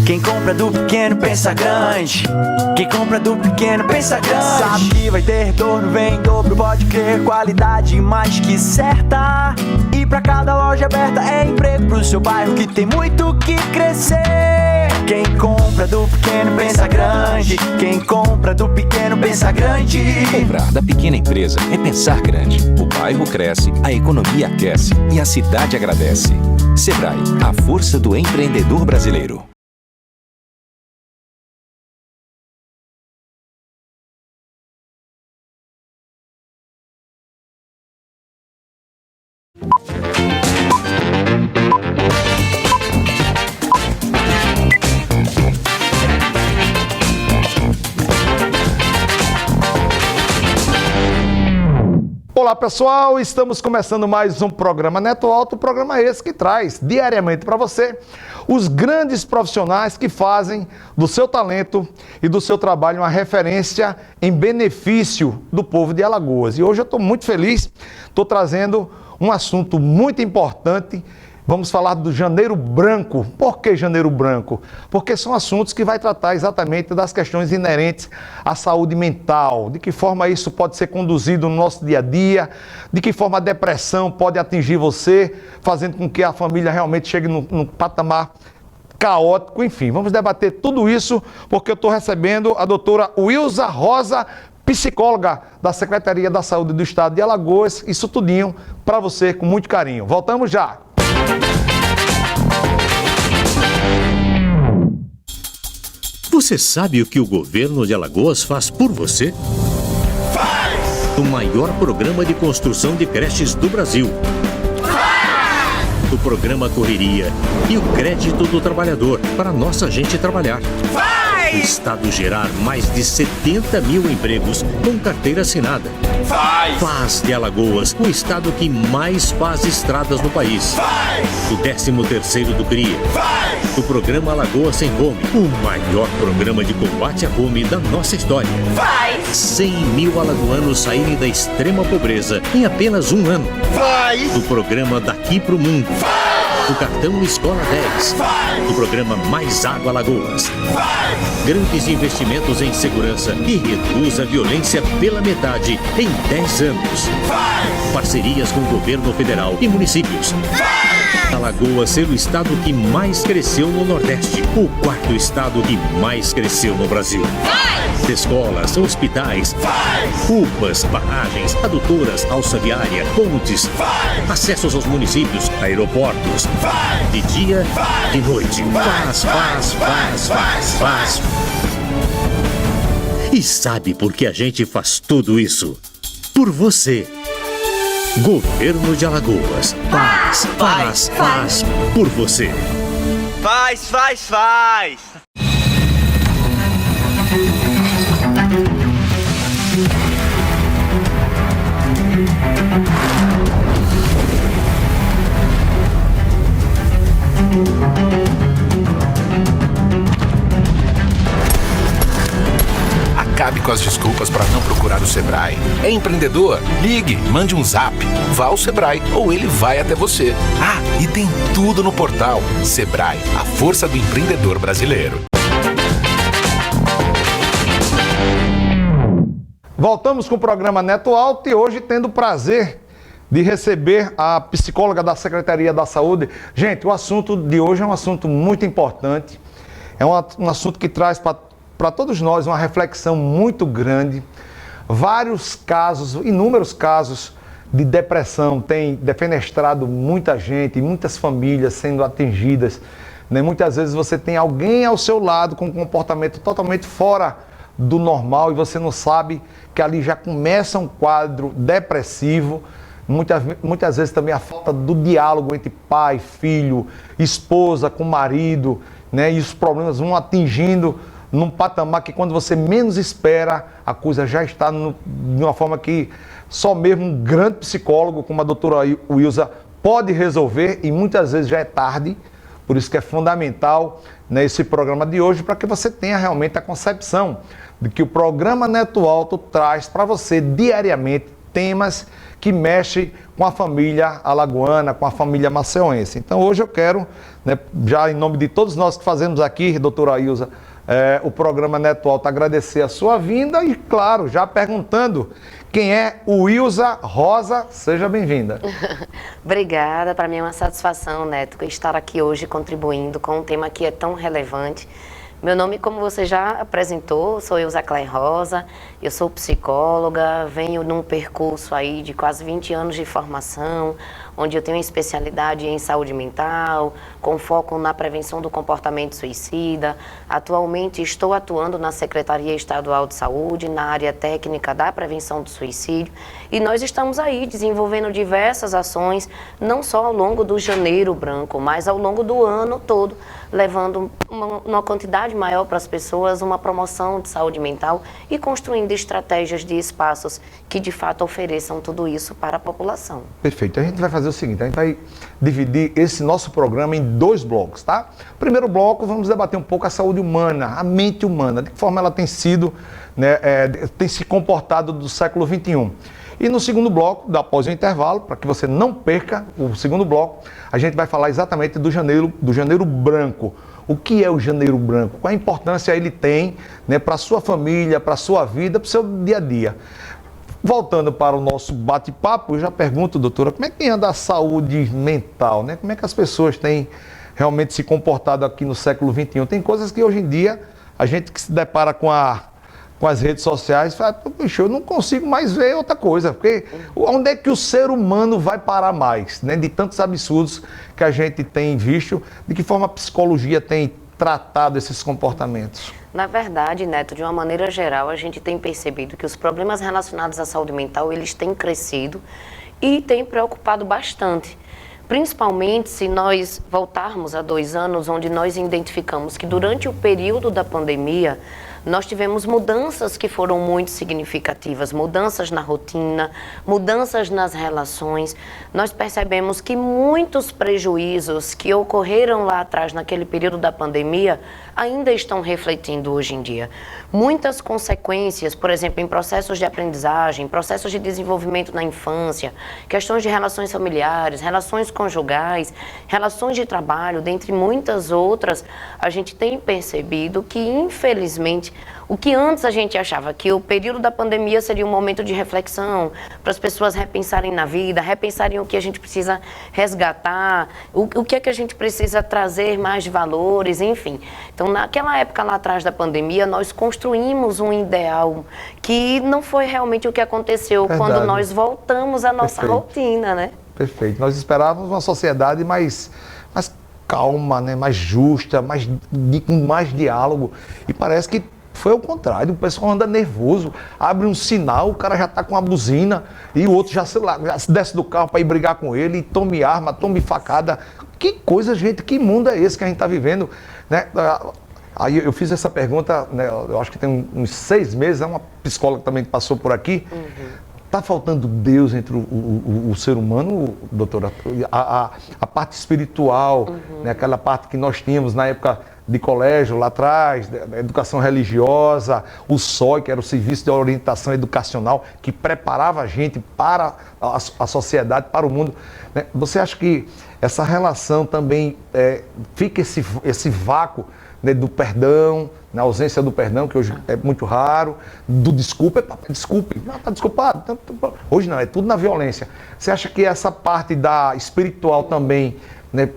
Quem compra do pequeno pensa grande. Quem compra do pequeno pensa grande. Sabe que vai ter retorno, vem em dobro, pode crer. Qualidade mais que certa. E pra cada loja aberta é emprego pro seu bairro que tem muito que crescer. Quem compra do pequeno pensa grande. Quem compra do pequeno pensa grande. Comprar da pequena empresa é pensar grande. O bairro cresce, a economia aquece e a cidade agradece. Sebrae, a força do empreendedor brasileiro. Olá pessoal, estamos começando mais um programa Neto Alto, programa esse que traz diariamente para você os grandes profissionais que fazem do seu talento e do seu trabalho uma referência em benefício do povo de Alagoas. E hoje eu estou muito feliz, estou trazendo um assunto muito importante. Vamos falar do Janeiro Branco. Por que Janeiro Branco? Porque são assuntos que vai tratar exatamente das questões inerentes à saúde mental, de que forma isso pode ser conduzido no nosso dia a dia, de que forma a depressão pode atingir você, fazendo com que a família realmente chegue num patamar caótico. Enfim, vamos debater tudo isso, porque eu estou recebendo a doutora Wilza Rosa, psicóloga da Secretaria da Saúde do Estado de Alagoas. Isso tudinho para você com muito carinho. Voltamos já! Você sabe o que o governo de Alagoas faz por você? Faz! O maior programa de construção de creches do Brasil. Faz! O programa Correria e o crédito do trabalhador para nossa gente trabalhar. Faz! O Estado gerar mais de 70 mil empregos com carteira assinada. Faz! Faz de Alagoas o estado que mais faz estradas no país. Faz! O 13º do CRIA. Faz! O programa Alagoas Sem Fome, o maior programa de combate à fome da nossa história. Faz! 100 mil alagoanos saírem da extrema pobreza em apenas um ano. Faz! O programa Daqui Pro Mundo. Faz! O cartão Escola 10. Faz! O programa Mais Água Alagoas. Faz! Grandes investimentos em segurança e reduz a violência pela metade em 10 anos. Faz! Parcerias com o governo federal e municípios. Faz! Alagoas ser o estado que mais cresceu no Nordeste. O 4º estado que mais cresceu no Brasil. Faz! Escolas, hospitais. Faz! UPAs, barragens, adutoras, alça viária, pontes. Faz! Acessos aos municípios, aeroportos. Faz! De dia, faz! De noite. Faz! E sabe por que a gente faz tudo isso? Por você. Governo de Alagoas. Faz por você. Faz! Acabe com as desculpas para não procurar o Sebrae. É empreendedor? Ligue, mande um zap, vá ao Sebrae ou ele vai até você. Ah, e tem tudo no portal. Sebrae, a força do empreendedor brasileiro. Voltamos com o programa Neto Alto e hoje tendo o prazer de receber a psicóloga da Secretaria da Saúde. Gente, o assunto de hoje é um assunto muito importante, é um assunto que traz para todos nós uma reflexão muito grande. Vários casos, inúmeros casos de depressão têm defenestrado muita gente, muitas famílias sendo atingidas, né? Muitas vezes você tem alguém ao seu lado com um comportamento totalmente fora do normal e você não sabe que ali já começa um quadro depressivo. Muitas vezes também a falta do diálogo entre pai, filho, esposa com marido, né? E os problemas vão atingindo num patamar que quando você menos espera, a coisa já está de uma forma que só mesmo um grande psicólogo, como a doutora Wilza, pode resolver, e muitas vezes já é tarde. Por isso que é fundamental, né, esse programa de hoje, para que você tenha realmente a concepção de que o programa Neto Alto traz para você diariamente temas que mexe com a família alagoana, com a família maceuense. Então hoje eu quero, né, já em nome de todos nós que fazemos aqui, doutora Ilza, o programa Neto Alto, agradecer a sua vinda e, claro, já perguntando quem é o Ilza Rosa, seja bem-vinda. Obrigada, para mim é uma satisfação, Neto, estar aqui hoje contribuindo com um tema que é tão relevante. Meu nome, como você já apresentou, sou Ilza Clay Rosa, eu sou psicóloga, venho num percurso aí de quase 20 anos de formação, onde eu tenho especialidade em saúde mental, com foco na prevenção do comportamento suicida. Atualmente estou atuando na Secretaria Estadual de Saúde, na área técnica da prevenção do suicídio, e nós estamos aí desenvolvendo diversas ações, não só ao longo do Janeiro Branco, mas ao longo do ano todo, levando uma quantidade maior para as pessoas, uma promoção de saúde mental e construindo estratégias de espaços que de fato ofereçam tudo isso para a população. Perfeito. A gente vai fazer o seguinte, a gente vai dividir esse nosso programa em 2 blocos, tá? Primeiro bloco, vamos debater um pouco a saúde humana, a mente humana, de que forma ela tem sido, né, tem se comportado do século XXI. E no segundo bloco, após o intervalo, para que você não perca o segundo bloco, a gente vai falar exatamente do janeiro branco. O que é o janeiro branco? Qual a importância ele tem, né, para a sua família, para a sua vida, para o seu dia a dia? Voltando para o nosso bate-papo, eu já pergunto, doutora, como é que anda a saúde mental, né? Como é que as pessoas têm realmente se comportado aqui no século XXI? Tem coisas que hoje em dia, a gente que se depara com as redes sociais, fala, puxa, eu não consigo mais ver outra coisa, porque onde é que o ser humano vai parar mais, né? De tantos absurdos que a gente tem visto, de que forma a psicologia tem tratado esses comportamentos? Na verdade, Neto, de uma maneira geral, a gente tem percebido que os problemas relacionados à saúde mental, eles têm crescido e têm preocupado bastante. Principalmente se nós voltarmos a 2 anos, onde nós identificamos que durante o período da pandemia, nós tivemos mudanças que foram muito significativas, mudanças na rotina, mudanças nas relações. Nós percebemos que muitos prejuízos que ocorreram lá atrás, naquele período da pandemia, ainda estão refletindo hoje em dia. Muitas consequências, por exemplo, em processos de aprendizagem, processos de desenvolvimento na infância, questões de relações familiares, relações conjugais, relações de trabalho, dentre muitas outras, a gente tem percebido que, infelizmente, o que antes a gente achava que o período da pandemia seria um momento de reflexão, para as pessoas repensarem na vida, repensarem o que a gente precisa resgatar, o que é que a gente precisa trazer mais de valores, enfim. Então, naquela época lá atrás da pandemia, nós construímos um ideal que não foi realmente o que aconteceu. Verdade. Quando nós voltamos à nossa rotina, né? Perfeito. Nós esperávamos uma sociedade mais calma, né? Mais justa, com mais diálogo. E parece que foi ao contrário, o pessoal anda nervoso, abre um sinal, o cara já está com uma buzina e o outro já se desce do carro para ir brigar com ele, e tome arma, tome facada. Que coisa, gente, que mundo é esse que a gente está vivendo, né? Aí eu fiz essa pergunta, né, eu acho que tem uns 6 meses, uma psicóloga também que passou por aqui. Está faltando Deus entre o ser humano, doutora? A parte espiritual, né, aquela parte que nós tínhamos na época de colégio, lá atrás, da educação religiosa, o SOI, que era o Serviço de Orientação Educacional, que preparava a gente para a sociedade, para o mundo, né? Você acha que essa relação também fica esse vácuo, né, do perdão, na ausência do perdão, que hoje é muito raro, do desculpe, não, tá desculpado. Hoje não, é tudo na violência. Você acha que essa parte da espiritual também, né,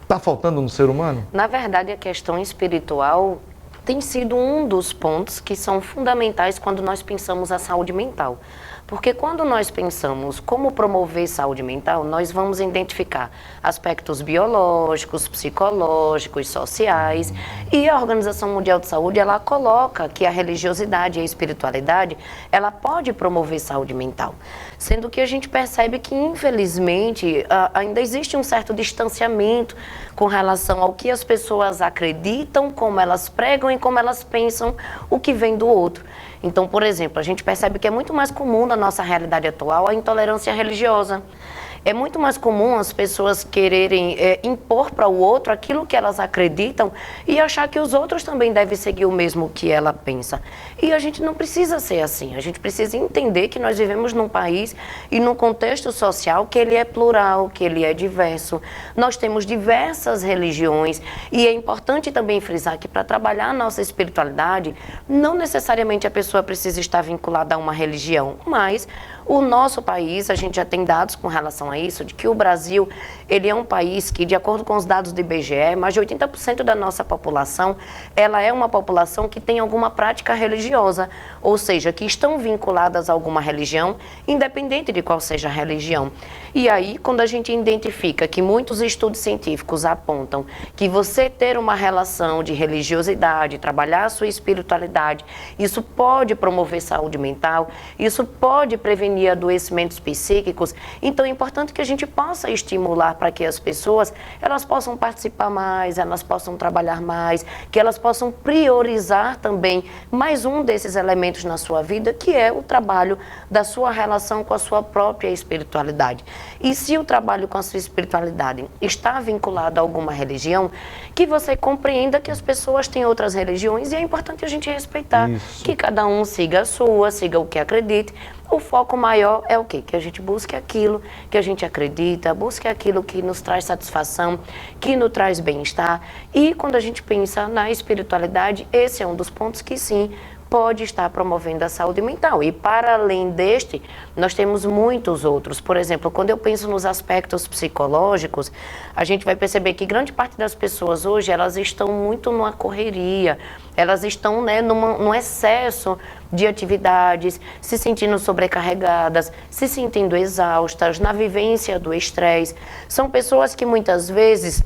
está faltando no ser humano? Na verdade, a questão espiritual tem sido um dos pontos que são fundamentais quando nós pensamos a saúde mental. Porque quando nós pensamos como promover saúde mental, nós vamos identificar aspectos biológicos, psicológicos, sociais, e a Organização Mundial de Saúde, ela coloca que a religiosidade e a espiritualidade, ela pode promover saúde mental. Sendo que a gente percebe que, infelizmente, ainda existe um certo distanciamento com relação ao que as pessoas acreditam, como elas pregam e como elas pensam o que vem do outro. Então, por exemplo, a gente percebe que é muito mais comum na nossa realidade atual a intolerância religiosa. É muito mais comum as pessoas quererem impor para o outro aquilo que elas acreditam e achar que os outros também devem seguir o mesmo que ela pensa. E a gente não precisa ser assim. A gente precisa entender que nós vivemos num país e num contexto social que ele é plural, que ele é diverso. Nós temos diversas religiões e é importante também frisar que para trabalhar a nossa espiritualidade, não necessariamente a pessoa precisa estar vinculada a uma religião, mas o nosso país, a gente já tem dados com relação a isso, de que o Brasil, ele é um país que, de acordo com os dados do IBGE, mais de 80% da nossa população, ela é uma população que tem alguma prática religiosa, ou seja, que estão vinculadas a alguma religião, independente de qual seja a religião. E aí, quando a gente identifica que muitos estudos científicos apontam que você ter uma relação de religiosidade, trabalhar a sua espiritualidade, isso pode promover saúde mental, isso pode prevenir adoecimentos psíquicos, então é importante que a gente possa estimular para que as pessoas, elas possam participar mais, elas possam trabalhar mais, que elas possam priorizar também mais um desses elementos na sua vida, que é o trabalho da sua relação com a sua própria espiritualidade. E se o trabalho com a sua espiritualidade está vinculado a alguma religião, que você compreenda que as pessoas têm outras religiões e é importante a gente respeitar, que cada um siga a sua, siga o que acredite. O foco maior é o quê? Que a gente busque aquilo que a gente acredita, busque aquilo que nos traz satisfação, que nos traz bem-estar. E quando a gente pensa na espiritualidade, esse é um dos pontos que sim, pode estar promovendo a saúde mental. E para além deste, nós temos muitos outros. Por exemplo, quando eu penso nos aspectos psicológicos, a gente vai perceber que grande parte das pessoas hoje, elas estão muito numa correria, elas estão num excesso de atividades, se sentindo sobrecarregadas, se sentindo exaustas, na vivência do estresse. São pessoas que muitas vezes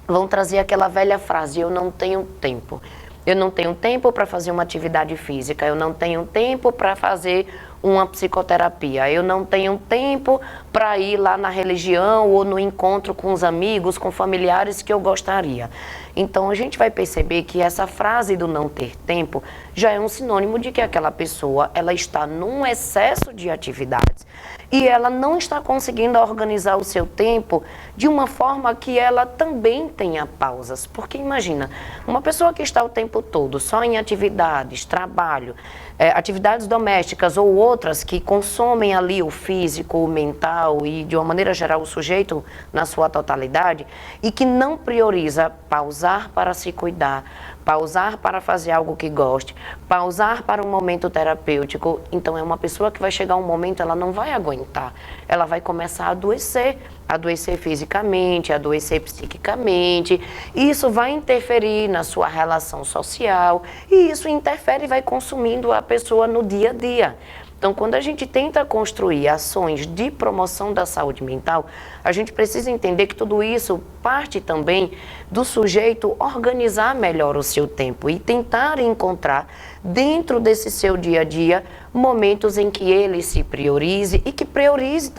vão trazer aquela velha frase, eu não tenho tempo. Eu não tenho tempo para fazer uma atividade física, eu não tenho tempo para fazer uma psicoterapia, eu não tenho tempo para ir lá na religião ou no encontro com os amigos, com familiares que eu gostaria. Então a gente vai perceber que essa frase do não ter tempo já é um sinônimo de que aquela pessoa ela está num excesso de atividades e ela não está conseguindo organizar o seu tempo de uma forma que ela também tenha pausas. Porque imagina, uma pessoa que está o tempo todo só em atividades, trabalho, atividades domésticas ou outras que consomem ali o físico, o mental e de uma maneira geral o sujeito na sua totalidade e que não prioriza pausar para se cuidar, pausar para fazer algo que goste, pausar para um momento terapêutico, então é uma pessoa que vai chegar um momento, ela não vai aguentar, ela vai começar a adoecer fisicamente, adoecer psiquicamente, e isso vai interferir na sua relação social, e isso interfere e vai consumindo a pessoa no dia a dia. Então, quando a gente tenta construir ações de promoção da saúde mental, a gente precisa entender que tudo isso parte também do sujeito organizar melhor o seu tempo e tentar encontrar dentro desse seu dia a dia momentos em que ele se priorize e que priorize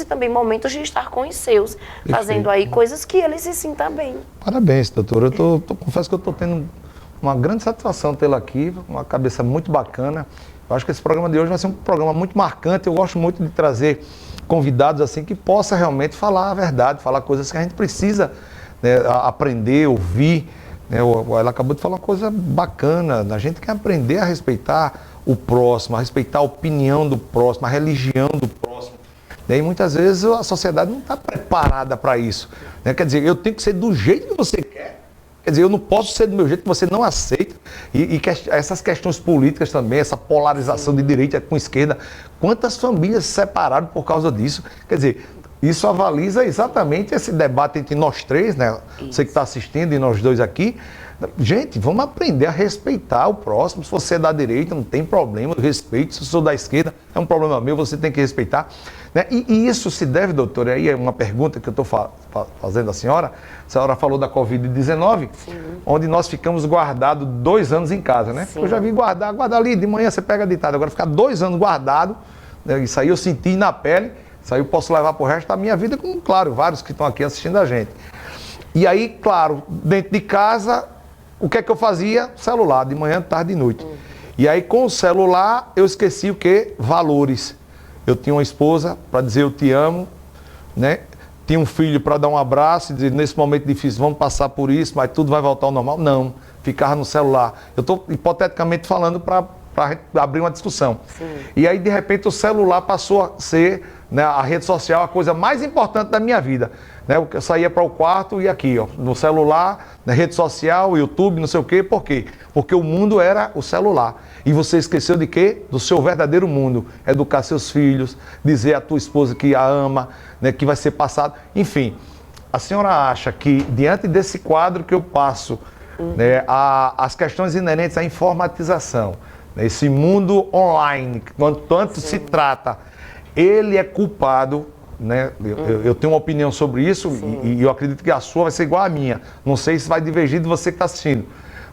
também momentos de estar com os seus, fazendo aí coisas que ele se sinta bem. Parabéns, doutora. Confesso que eu estou tendo uma grande satisfação tê-la aqui, uma cabeça muito bacana. Eu acho que esse programa de hoje vai ser um programa muito marcante. Eu gosto muito de trazer convidados assim que possa realmente falar a verdade, falar coisas que a gente precisa, né, aprender, ouvir. Né? Ela acabou de falar uma coisa bacana. A gente quer aprender a respeitar o próximo, a respeitar a opinião do próximo, a religião do próximo. E muitas vezes a sociedade não está preparada para isso. Né? Quer dizer, eu tenho que ser do jeito que você quer. Quer dizer, eu não posso ser do meu jeito que você não aceita. E essas questões políticas também, essa polarização de direita com esquerda, quantas famílias se separaram por causa disso? Quer dizer, isso avaliza exatamente esse debate entre nós três, né? Você que está assistindo e nós dois aqui. Gente, vamos aprender a respeitar o próximo. Se você é da direita, não tem problema, eu respeito. Se eu sou da esquerda, é um problema meu, você tem que respeitar. Né? E isso se deve, doutora, aí é uma pergunta que eu estou fazendo à senhora. A senhora falou da Covid-19, onde nós ficamos guardados 2 anos em casa, né? Eu já vi guardar ali, de manhã você pega ditado. Agora ficar 2 anos guardado, né? Isso aí eu senti na pele, isso aí eu posso levar para o resto da minha vida, como, claro, vários que estão aqui assistindo a gente. E aí, claro, dentro de casa, o que é que eu fazia? Celular, de manhã, tarde e noite. E aí, com o celular, eu esqueci o quê? Valores. Eu tinha uma esposa para dizer eu te amo, né? Tinha um filho para dar um abraço e dizer, nesse momento difícil, vamos passar por isso, mas tudo vai voltar ao normal. Não, ficava no celular. Eu estou hipoteticamente falando para abrir uma discussão. Sim. E aí, de repente, o celular passou a ser, né, a rede social, a coisa mais importante da minha vida. Né? Eu saía para o quarto e aqui, ó, no celular, na rede social, YouTube, não sei o quê. Por quê? Porque o mundo era o celular. E você esqueceu de quê? Do seu verdadeiro mundo. Educar seus filhos, dizer à tua esposa que a ama, né, que vai ser passado. Enfim, a senhora acha que, diante desse quadro que eu passo, né, as questões inerentes à informatização, esse mundo online, quando tanto se trata, ele é culpado, né? Eu tenho uma opinião sobre isso e eu acredito que a sua vai ser igual à minha. Não sei se vai divergir de você que está assistindo.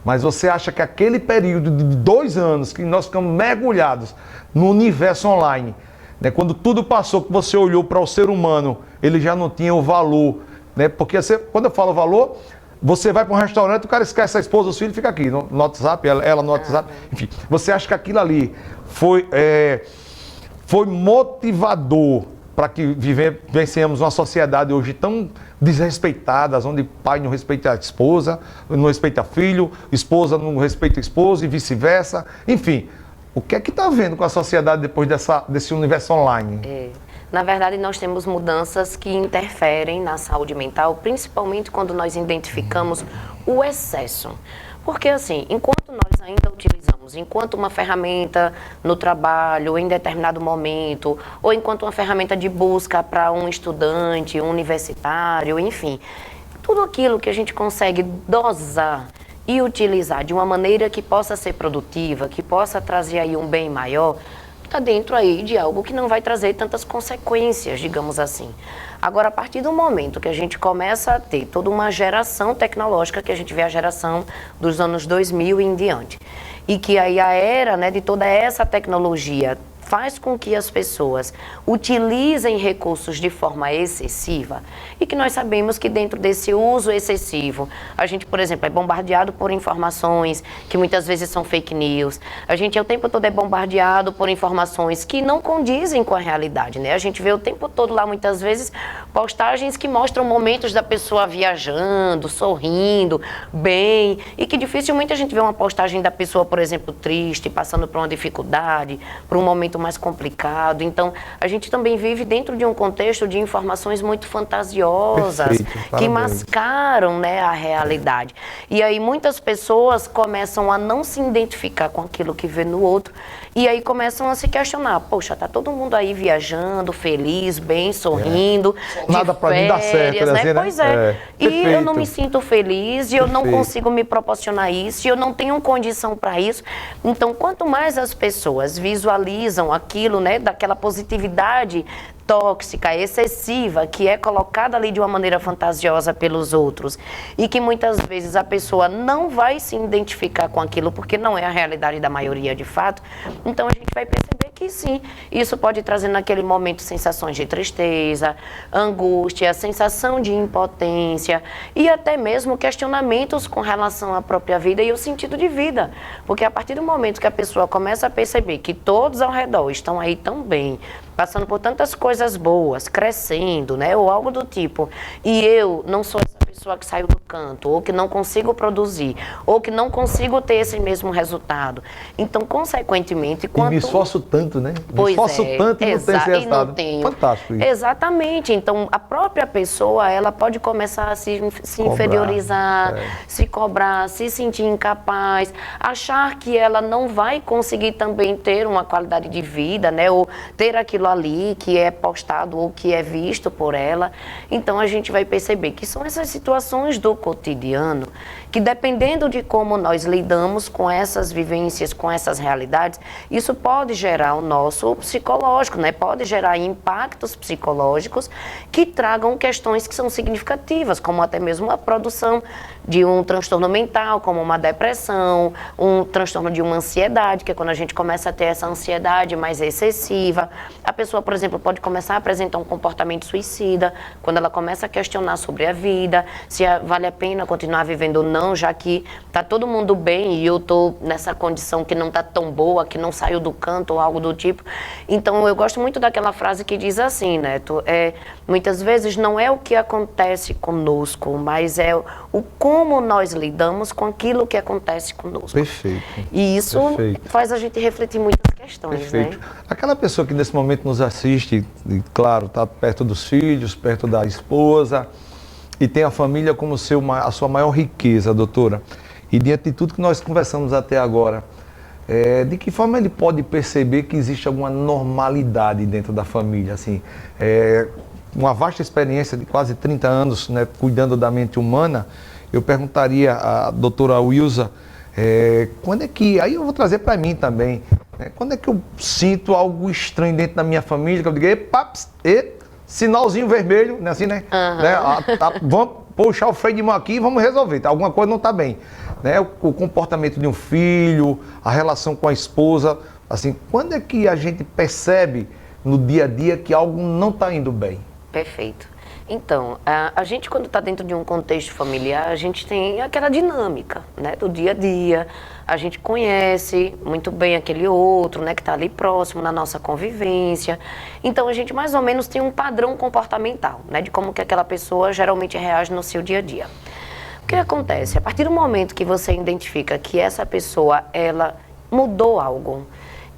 Mas você acha que aquele período de 2 anos que nós ficamos mergulhados no universo online, né? Quando tudo passou, que você olhou para o ser humano, ele já não tinha o valor, né? Porque quando eu falo valor, você vai para um restaurante, o cara esquece a esposa, os filhos, fica aqui no WhatsApp, ela no WhatsApp, enfim. Você acha que aquilo ali foi motivador para que vivenciamos uma sociedade hoje tão desrespeitada, onde pai não respeita a esposa, não respeita filho, esposa não respeita o esposo e vice-versa. Enfim, o que é que está havendo com a sociedade depois desse universo online? Na verdade, nós temos mudanças que interferem na saúde mental, principalmente quando nós identificamos o excesso. Porque, assim, enquanto nós ainda utilizamos enquanto uma ferramenta no trabalho, em determinado momento, ou enquanto uma ferramenta de busca para um estudante, um universitário, enfim, tudo aquilo que a gente consegue dosar e utilizar de uma maneira que possa ser produtiva, que possa trazer aí um bem maior, está dentro aí de algo que não vai trazer tantas consequências, digamos assim. Agora, a partir do momento que a gente começa a ter toda uma geração tecnológica, que a gente vê a geração dos anos 2000 e em diante, e que aí a era, né, de toda essa tecnologia faz com que as pessoas utilizem recursos de forma excessiva e que nós sabemos que dentro desse uso excessivo, a gente, por exemplo, é bombardeado por informações que muitas vezes são fake news, a gente o tempo todo é bombardeado por informações que não condizem com a realidade, né? A gente vê o tempo todo lá, muitas vezes, postagens que mostram momentos da pessoa viajando, sorrindo, bem, e que dificilmente a gente vê uma postagem da pessoa, por exemplo, triste, passando por uma dificuldade, por um momento mais complicado. Então, a gente também vive dentro de um contexto de informações muito fantasiosas, que mascaram, né, a realidade. E aí muitas pessoas começam a não se identificar com aquilo que vê no outro e aí começam a se questionar, poxa, tá todo mundo aí viajando, feliz, bem, sorrindo, nada para mim dar certo, né? Dizer, né? Pois é. E eu não me sinto feliz, e eu não consigo me proporcionar isso, e eu não tenho condição para isso. Então, quanto mais as pessoas visualizam aquilo, né, daquela positividade tóxica, excessiva, que é colocada ali de uma maneira fantasiosa pelos outros e que muitas vezes a pessoa não vai se identificar com aquilo porque não é a realidade da maioria de fato, então a gente vai perceber que sim, isso pode trazer naquele momento sensações de tristeza, angústia, sensação de impotência e até mesmo questionamentos com relação à própria vida e o sentido de vida, porque a partir do momento que a pessoa começa a perceber que todos ao redor estão aí tão bem, passando por tantas coisas boas, crescendo, né, ou algo do tipo, e eu não sou essa pessoa que saiu do canto, ou que não consigo produzir, ou que não consigo ter esse mesmo resultado. Então, consequentemente, quanto... E me esforço tanto, né? Me esforço tanto e não tenho esse resultado. Não tenho. Fantástico isso. Exatamente. Então, a própria pessoa, ela pode começar a se inferiorizar, se cobrar, se sentir incapaz, achar que ela não vai conseguir também ter uma qualidade de vida, né? Ou ter aquilo ali que é postado ou que é visto por ela. Então, a gente vai perceber que são essas situações do cotidiano que, dependendo de como nós lidamos com essas vivências, com essas realidades, isso pode gerar o nosso psicológico, né? Pode gerar impactos psicológicos que tragam questões que são significativas, como até mesmo a produção de um transtorno mental, como uma depressão, um transtorno de uma ansiedade, que é quando a gente começa a ter essa ansiedade mais excessiva. A pessoa, por exemplo, pode começar a apresentar um comportamento suicida, quando ela começa a questionar sobre a vida, se vale a pena continuar vivendo ou não, já que está todo mundo bem e eu estou nessa condição que não está tão boa, que não saiu do canto ou algo do tipo. Então, eu gosto muito daquela frase que diz assim, Neto, muitas vezes não é o que acontece conosco, mas é o como nós lidamos com aquilo que acontece conosco. Perfeito. E isso faz a gente refletir muitas questões, Perfeito. né? Aquela pessoa que nesse momento nos assiste, e, claro, está perto dos filhos, perto da esposa, e tem a família como a sua maior riqueza, doutora. E diante de tudo que nós conversamos até agora, de que forma ele pode perceber que existe alguma normalidade dentro da família? Assim, uma vasta experiência de quase 30 anos, né, cuidando da mente humana, eu perguntaria à doutora Wilza, quando é que, aí eu vou trazer para mim também, quando é que eu sinto algo estranho dentro da minha família, que eu digo, sinalzinho vermelho, né, assim, né? Vamos puxar o freio de mão aqui e vamos resolver, alguma coisa não está bem. Né? O comportamento de um filho, a relação com a esposa, assim, quando é que a gente percebe no dia a dia que algo não está indo bem? Perfeito. Então, a gente quando está dentro de um contexto familiar, a gente tem aquela dinâmica, né, do dia a dia, a gente conhece muito bem aquele outro, né, que está ali próximo na nossa convivência, então a gente mais ou menos tem um padrão comportamental, né, de como que aquela pessoa geralmente reage no seu dia a dia. O que acontece? A partir do momento que você identifica que essa pessoa, ela mudou algo,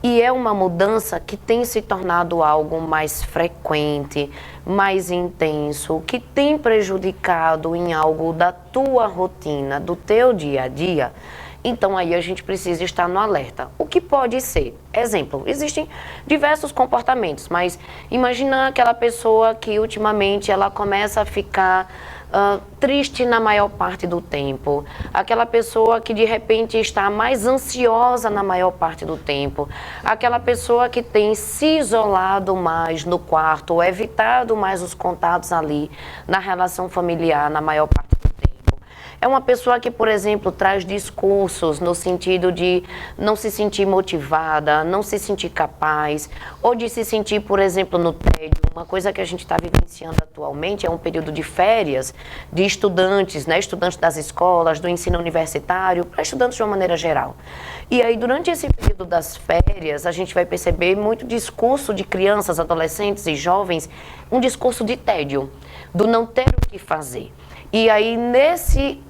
e é uma mudança que tem se tornado algo mais frequente, mais intenso, que tem prejudicado em algo da tua rotina, do teu dia a dia, então aí a gente precisa estar no alerta. O que pode ser? Exemplo, existem diversos comportamentos, mas imagina aquela pessoa que ultimamente ela começa a ficar triste na maior parte do tempo, aquela pessoa que de repente está mais ansiosa na maior parte do tempo, aquela pessoa que tem se isolado mais no quarto, ou evitado mais os contatos ali na relação familiar na maior parte do tempo. É uma pessoa que, por exemplo, traz discursos no sentido de não se sentir motivada, não se sentir capaz, ou de se sentir, por exemplo, no tédio. Uma coisa que a gente está vivenciando atualmente é um período de férias de estudantes, né? Estudantes das escolas, do ensino universitário, para estudantes de uma maneira geral. E aí, durante esse período das férias, a gente vai perceber muito discurso de crianças, adolescentes e jovens, um discurso de tédio, do não ter o que fazer. E aí, nesse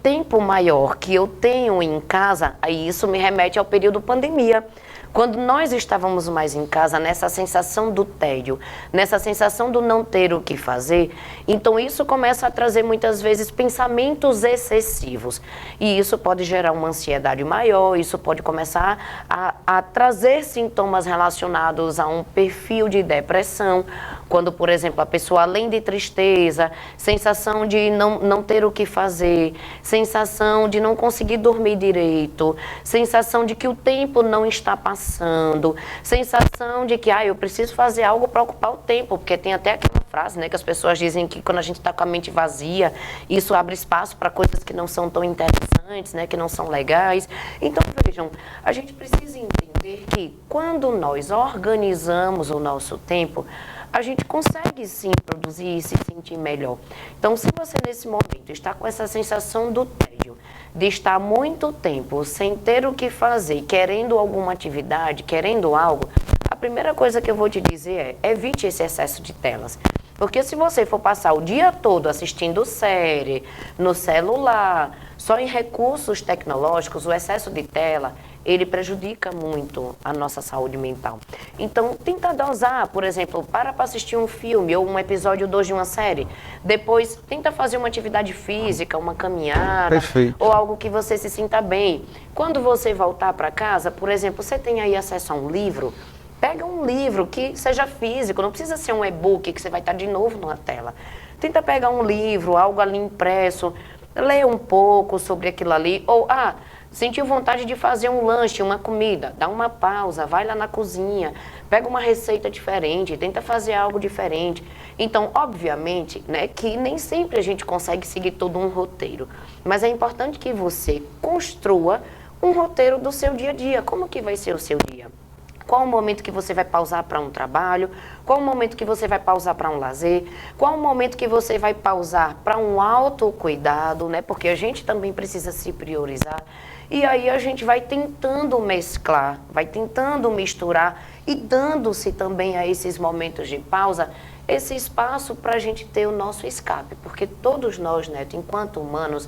tempo maior que eu tenho em casa, aí isso me remete ao período pandemia. Quando nós estávamos mais em casa, nessa sensação do tédio, nessa sensação do não ter o que fazer, então isso começa a trazer muitas vezes pensamentos excessivos. E isso pode gerar uma ansiedade maior, isso pode começar a trazer sintomas relacionados a um perfil de depressão, quando, por exemplo, a pessoa, além de tristeza, sensação de não ter o que fazer, sensação de não conseguir dormir direito, sensação de que o tempo não está passando, sensação de que eu preciso fazer algo para ocupar o tempo, porque tem até aquela frase, né, que as pessoas dizem que quando a gente está com a mente vazia, isso abre espaço para coisas que não são tão interessantes, né, que não são legais. Então, vejam, a gente precisa entender que quando nós organizamos o nosso tempo, a gente consegue sim produzir e se sentir melhor. Então, se você nesse momento está com essa sensação do tédio, de estar muito tempo sem ter o que fazer, querendo alguma atividade, querendo algo, a primeira coisa que eu vou te dizer é evite esse excesso de telas. Porque se você for passar o dia todo assistindo série, no celular, só em recursos tecnológicos, o excesso de tela, ele prejudica muito a nossa saúde mental. Então, tenta dosar, por exemplo, para assistir um filme ou um episódio 2 de uma série. Depois, tenta fazer uma atividade física, uma caminhada, Perfeito. ou algo que você se sinta bem. Quando você voltar para casa, por exemplo, você tem aí acesso a um livro, pega um livro que seja físico, não precisa ser um e-book que você vai estar de novo na tela. Tenta pegar um livro, algo ali impresso, lê um pouco sobre aquilo ali, ou, Sentiu vontade de fazer um lanche, uma comida, dá uma pausa, vai lá na cozinha, pega uma receita diferente, tenta fazer algo diferente. Então, obviamente, né, que nem sempre a gente consegue seguir todo um roteiro, mas é importante que você construa um roteiro do seu dia a dia. Como que vai ser o seu dia? Qual o momento que você vai pausar para um trabalho? Qual o momento que você vai pausar para um lazer? Qual o momento que você vai pausar para um autocuidado, né? Porque a gente também precisa se priorizar. E aí a gente vai tentando mesclar, vai tentando misturar e dando-se também a esses momentos de pausa, esse espaço para a gente ter o nosso escape. Porque todos nós, Neto, enquanto humanos,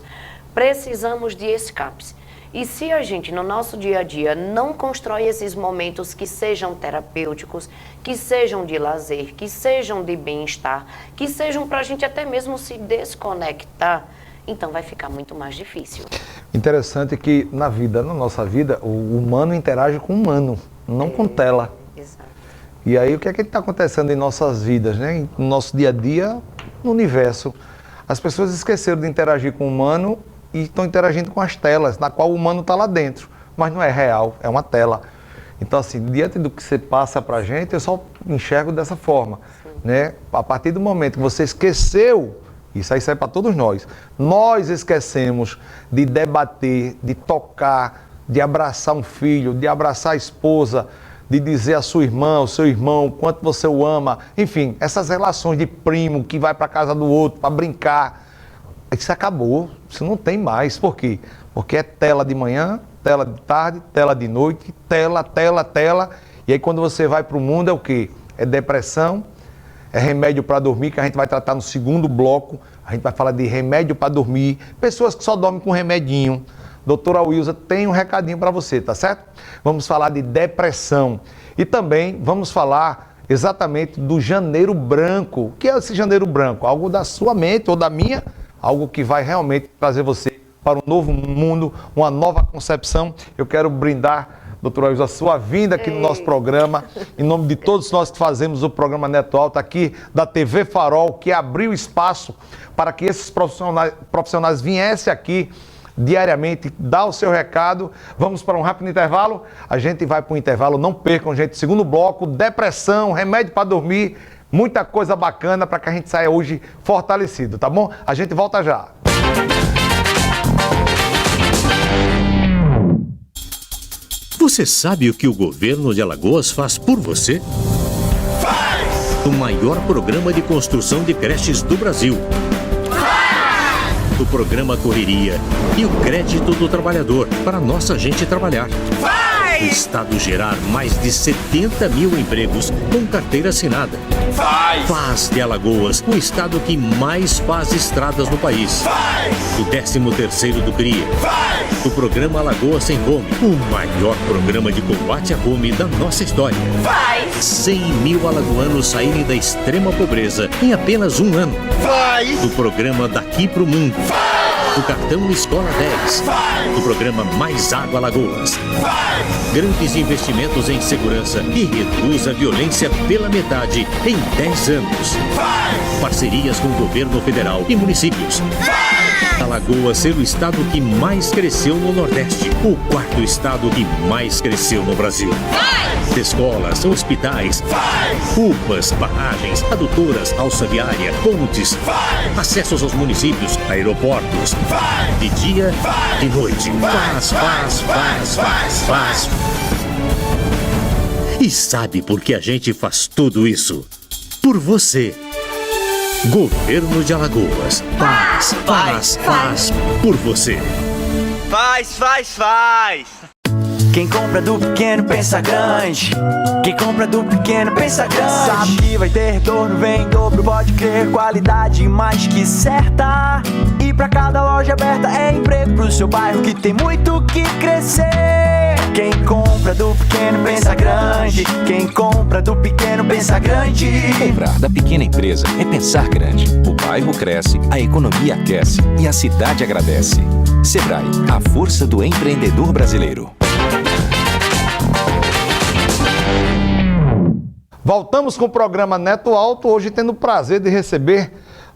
precisamos de escapes. E se a gente, no nosso dia a dia, não constrói esses momentos que sejam terapêuticos, que sejam de lazer, que sejam de bem-estar, que sejam para a gente até mesmo se desconectar, então vai ficar muito mais difícil. Interessante que na nossa vida, o humano interage com o humano, não com tela. Exato. E aí o que é que está acontecendo em nossas vidas, né? No nosso dia a dia, no universo. As pessoas esqueceram de interagir com o humano e estão interagindo com as telas, na qual o humano está lá dentro, mas não é real, é uma tela. Então, assim, diante do que você passa para a gente, eu só enxergo dessa forma, né? A partir do momento que você esqueceu, isso aí serve para todos nós esquecemos de debater, de tocar, de abraçar um filho, de abraçar a esposa, de dizer à sua irmã, ao seu irmão, o quanto você o ama, enfim, essas relações de primo que vai para a casa do outro para brincar. Isso acabou, isso não tem mais. Por quê? Porque é tela de manhã, tela de tarde, tela de noite, tela. E aí quando você vai para o mundo é o quê? É depressão, é remédio para dormir, que a gente vai tratar no segundo bloco. A gente vai falar de remédio para dormir, pessoas que só dormem com remedinho. Doutora Wilza tem um recadinho para você, tá certo? Vamos falar de depressão e também vamos falar exatamente do janeiro branco. O que é esse janeiro branco? Algo da sua mente ou da minha? Algo que vai realmente trazer você para um novo mundo, uma nova concepção. Eu quero brindar, doutora Wilza, a sua vinda aqui no nosso programa, em nome de todos nós que fazemos o programa Neto Alta, aqui da TV Farol, que abriu espaço para que esses profissionais viessem aqui diariamente, dar o seu recado. Vamos para um rápido intervalo. A gente vai para o intervalo, não percam, gente. Segundo bloco, depressão, remédio para dormir. Muita coisa bacana para que a gente saia hoje fortalecido, tá bom? A gente volta já. Você sabe o que o governo de Alagoas faz por você? Faz! O maior programa de construção de creches do Brasil. O programa Correria e o crédito do trabalhador para nossa gente trabalhar. O Estado gerar mais de 70 mil empregos com carteira assinada. Faz de Alagoas o estado que mais faz estradas no país. O 13º do CRIA. O programa Alagoas Sem Fome, o maior programa de combate à fome da nossa história. 100 mil alagoanos saírem da extrema pobreza em apenas um ano. Do programa Daqui Pro Mundo. O cartão Escola 10. Do programa Mais Água Alagoas. Grandes investimentos em segurança e reduz a violência pela metade em 10 anos. Parcerias com o governo federal e municípios. Alagoas ser o estado que mais cresceu no Nordeste. O 4º estado que mais cresceu no Brasil. Escolas, hospitais, UPAs, barragens, adutoras, alça viária, pontes, acessos aos municípios, aeroportos, de dia, de noite. Faz. E sabe por que a gente faz tudo isso? Por você. Governo de Alagoas. Faz por você. Faz. Quem compra do pequeno pensa grande. Quem compra do pequeno pensa grande. Sabe que vai ter retorno, vem em dobro, pode crer. Qualidade mais que certa. E pra cada loja aberta é emprego pro seu bairro que tem muito que crescer. Quem compra do pequeno pensa grande. Quem compra do pequeno pensa grande. Comprar da pequena empresa é pensar grande. O bairro cresce, a economia aquece e a cidade agradece. Sebrae, a força do empreendedor brasileiro. Voltamos com o programa Neto Alto, hoje tendo o prazer de receber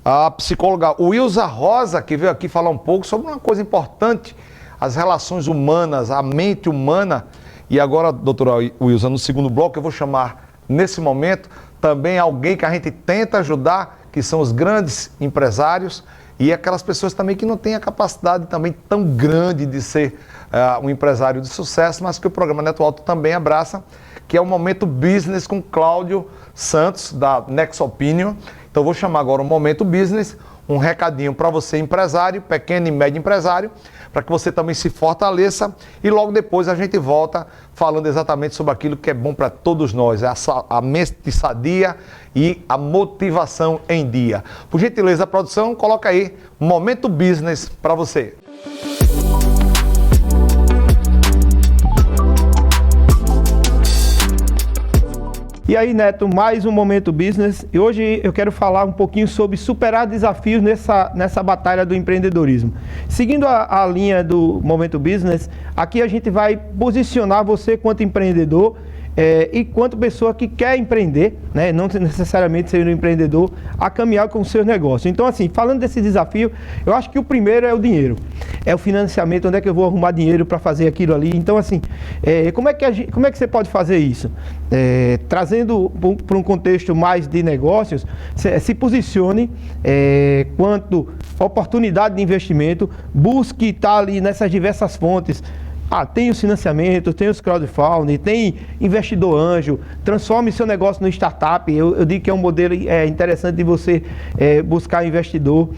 a psicóloga Wilza Rosa, que veio aqui falar um pouco sobre uma coisa importante as relações humanas, a mente humana. E agora, doutora Wilson, no segundo bloco eu vou chamar, nesse momento, também alguém que a gente tenta ajudar, que são os grandes empresários e aquelas pessoas também que não têm a capacidade também tão grande de ser um empresário de sucesso, mas que o programa Neto Alto também abraça, que é o Momento Business com Cláudio Santos, da Next Opinion. Então eu vou chamar agora o Momento Business, um recadinho para você empresário, pequeno e médio empresário, para que você também se fortaleça e logo depois a gente volta falando exatamente sobre aquilo que é bom para todos nós, a mente sadia e a motivação em dia. Por gentileza, produção, coloca aí Momento Business para você. E aí, Neto, mais um Momento Business. E hoje eu quero falar um pouquinho sobre superar desafios nessa batalha do empreendedorismo. Seguindo a linha do Momento Business, aqui a gente vai posicionar você quanto empreendedor e quanto pessoa que quer empreender, né, não necessariamente ser um empreendedor, a caminhar com o seu negócio. Então, assim, falando desse desafio, eu acho que o primeiro é o dinheiro, é o financiamento, onde é que eu vou arrumar dinheiro para fazer aquilo ali. Então, assim, como é que você pode fazer isso? Trazendo para um contexto mais de negócios, se posicione quanto oportunidade de investimento, busque estar ali nessas diversas fontes. Tem os financiamentos, tem os crowdfunding, tem investidor anjo, transforme seu negócio no startup. Eu digo que é um modelo interessante de você buscar investidor.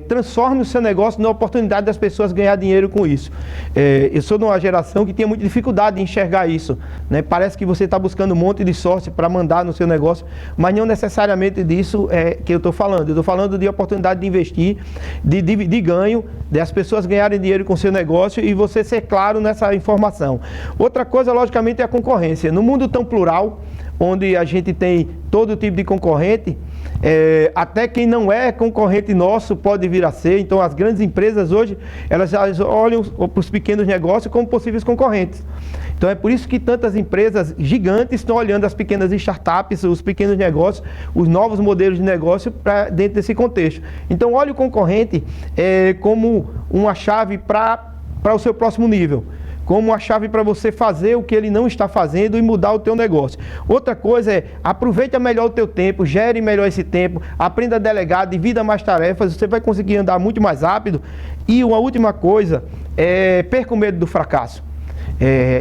Transforme o seu negócio na oportunidade das pessoas ganhar dinheiro com isso. Eu sou de uma geração que tinha muita dificuldade de enxergar isso, né? Parece que você está buscando um monte de sócio para mandar no seu negócio, mas não necessariamente disso que eu estou falando. Eu estou falando de oportunidade de investir, de ganho, das pessoas ganharem dinheiro com o seu negócio e você ser claro nessa informação. Outra coisa, logicamente, é a concorrência. No mundo tão plural, onde a gente tem todo tipo de concorrente, até quem não é concorrente nosso pode vir a ser. Então, as grandes empresas hoje, elas olham para os pequenos negócios como possíveis concorrentes. Então, é por isso que tantas empresas gigantes estão olhando as pequenas startups, os pequenos negócios, os novos modelos de negócio dentro desse contexto. Então, olhe o concorrente como uma chave para o seu próximo nível, como uma chave para você fazer o que ele não está fazendo e mudar o teu negócio. Outra coisa é, aproveita melhor o teu tempo, gere melhor esse tempo, aprenda a delegar, divida mais tarefas, você vai conseguir andar muito mais rápido. E uma última coisa, perca o medo do fracasso.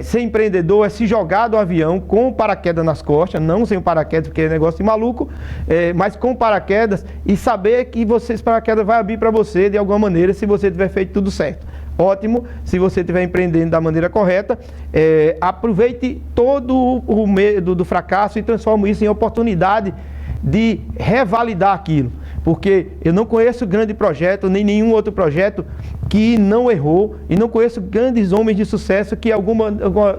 Ser empreendedor é se jogar do avião com o paraquedas nas costas, não sem o paraquedas, porque é negócio de maluco, mas com o paraquedas e saber que esse paraquedas vai abrir para você de alguma maneira se você tiver feito tudo certo. Ótimo, se você estiver empreendendo da maneira correta, aproveite todo o medo do fracasso e transforme isso em oportunidade de revalidar aquilo. Porque eu não conheço grande projeto, nem nenhum outro projeto que não errou, e não conheço grandes homens de sucesso que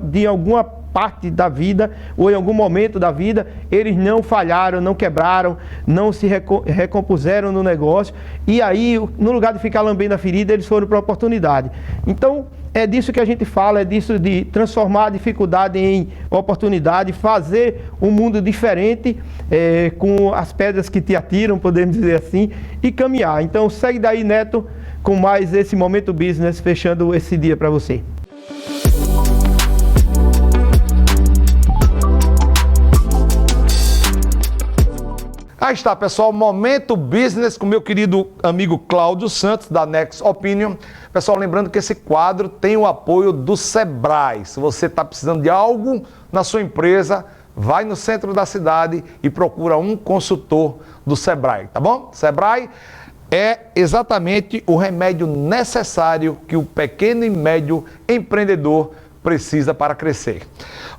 de alguma parte da vida, ou em algum momento da vida, eles não falharam, não quebraram, não se recompuseram no negócio, e aí, no lugar de ficar lambendo a ferida, eles foram para a oportunidade. Então, é disso que a gente fala, é disso de transformar a dificuldade em oportunidade, fazer um mundo diferente, com as pedras que te atiram, podemos dizer assim, e caminhar. Então, segue daí, Neto, com mais esse Momento Business, fechando esse dia para você. Aí está, pessoal, Momento Business com meu querido amigo Cláudio Santos, da Next Opinion. Pessoal, lembrando que esse quadro tem o apoio do Sebrae. Se você está precisando de algo na sua empresa, vai no centro da cidade e procura um consultor do Sebrae, tá bom? Sebrae é exatamente o remédio necessário que o pequeno e médio empreendedor precisa para crescer.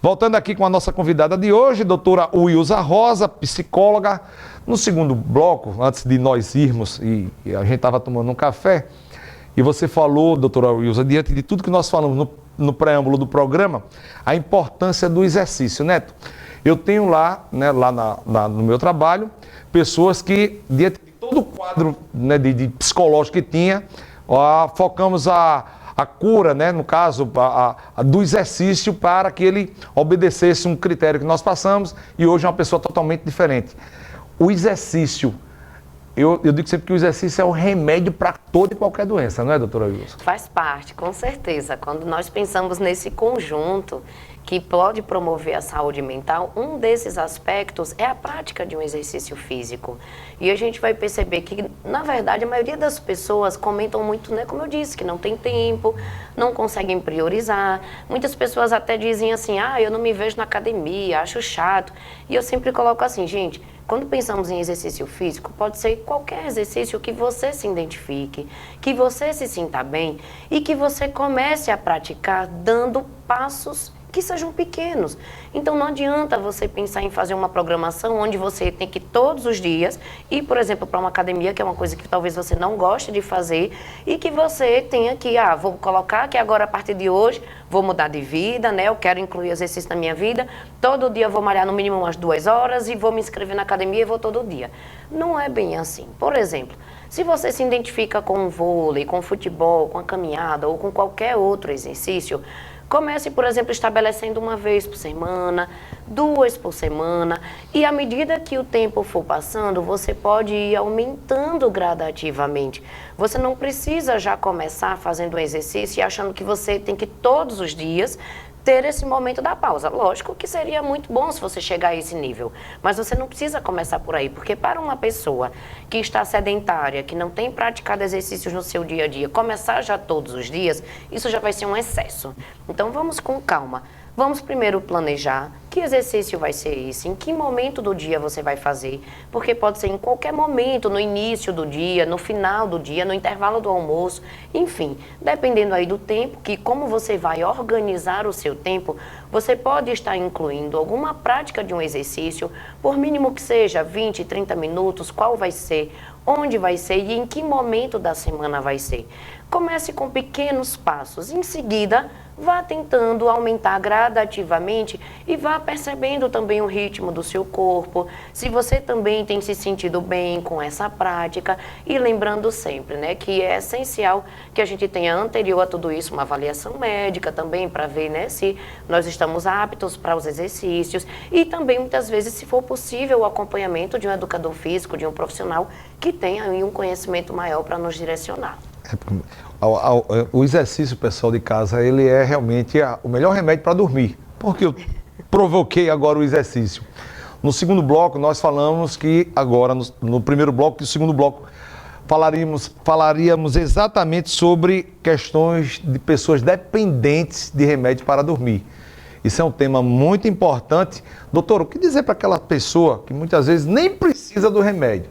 Voltando aqui com a nossa convidada de hoje, doutora Wilza Rosa, psicóloga. No segundo bloco, antes de nós irmos, e a gente estava tomando um café, e você falou, doutora Wilza, diante de tudo que nós falamos no preâmbulo do programa, a importância do exercício. Neto, eu tenho lá, né, no meu trabalho, pessoas que, diante de todo o quadro, né, de psicológico que tinha, focamos a cura, né, no caso, do exercício para que ele obedecesse um critério que nós passamos e hoje é uma pessoa totalmente diferente. O exercício, eu digo sempre que o exercício é o remédio para toda e qualquer doença, não é, doutora Wilson? Faz parte, com certeza. Quando nós pensamos nesse conjunto que pode promover a saúde mental, um desses aspectos é a prática de um exercício físico. E a gente vai perceber que, na verdade, a maioria das pessoas comentam muito, né, como eu disse, que não tem tempo, não conseguem priorizar. Muitas pessoas até dizem assim, eu não me vejo na academia, acho chato. E eu sempre coloco assim, gente, quando pensamos em exercício físico, pode ser qualquer exercício que você se identifique, que você se sinta bem e que você comece a praticar dando passos que sejam pequenos. Então não adianta você pensar em fazer uma programação onde você tem que todos os dias ir, por exemplo, para uma academia, que é uma coisa que talvez você não goste de fazer, e que você tenha que, vou colocar que agora a partir de hoje vou mudar de vida, né? Eu quero incluir exercício na minha vida, todo dia eu vou malhar no mínimo umas 2 horas e vou me inscrever na academia e vou todo dia. Não é bem assim. Por exemplo, se você se identifica com o vôlei, com o futebol, com a caminhada ou com qualquer outro exercício, comece, por exemplo, estabelecendo 1 vez por semana, 2 por semana, e à medida que o tempo for passando, você pode ir aumentando gradativamente. Você não precisa já começar fazendo um exercício e achando que você tem que todos os dias ter esse momento da pausa. Lógico que seria muito bom se você chegar a esse nível, mas você não precisa começar por aí, porque para uma pessoa que está sedentária, que não tem praticado exercícios no seu dia a dia, começar já todos os dias, isso já vai ser um excesso. Então vamos com calma. Vamos primeiro planejar que exercício vai ser esse, em que momento do dia você vai fazer, porque pode ser em qualquer momento, no início do dia, no final do dia, no intervalo do almoço, enfim, dependendo aí do tempo, que como você vai organizar o seu tempo, você pode estar incluindo alguma prática de um exercício, por mínimo que seja 20, 30 minutos, qual vai ser, onde vai ser e em que momento da semana vai ser. Comece com pequenos passos, em seguida vá tentando aumentar gradativamente e vá percebendo também o ritmo do seu corpo, se você também tem se sentido bem com essa prática e lembrando sempre, né, que é essencial que a gente tenha anterior a tudo isso uma avaliação médica também para ver, né, se nós estamos aptos para os exercícios e também muitas vezes, se for possível, o acompanhamento de um educador físico, de um profissional que tenha aí um conhecimento maior para nos direcionar. O exercício, pessoal de casa, ele é realmente o melhor remédio para dormir. Porque eu provoquei agora o exercício. No segundo bloco, nós falamos que agora, no primeiro bloco e no segundo bloco, falaríamos exatamente sobre questões de pessoas dependentes de remédio para dormir. Isso é um tema muito importante. Doutor, o que dizer para aquela pessoa que muitas vezes nem precisa do remédio?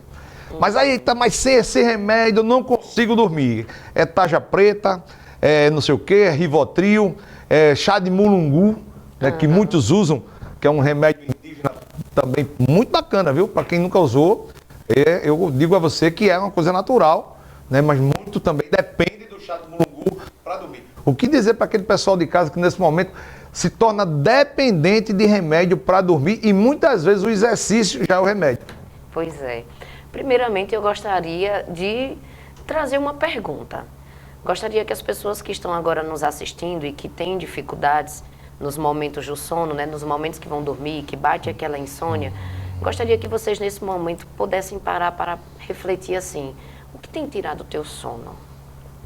Mas aí, mas sem esse remédio eu não consigo dormir. É tarja preta, é não sei o quê, é Rivotril, é chá de mulungu, né, que muitos usam, que é um remédio indígena também muito bacana, viu? Para quem nunca usou, eu digo a você que é uma coisa natural, né, mas muito também depende do chá de mulungu para dormir. O que dizer para aquele pessoal de casa que nesse momento se torna dependente de remédio para dormir e muitas vezes o exercício já é o remédio? Pois é. Primeiramente, eu gostaria de trazer uma pergunta. Gostaria que as pessoas que estão agora nos assistindo e que têm dificuldades nos momentos do sono, né, nos momentos que vão dormir, que bate aquela insônia, gostaria que vocês nesse momento pudessem parar para refletir assim, o que tem tirado o teu sono?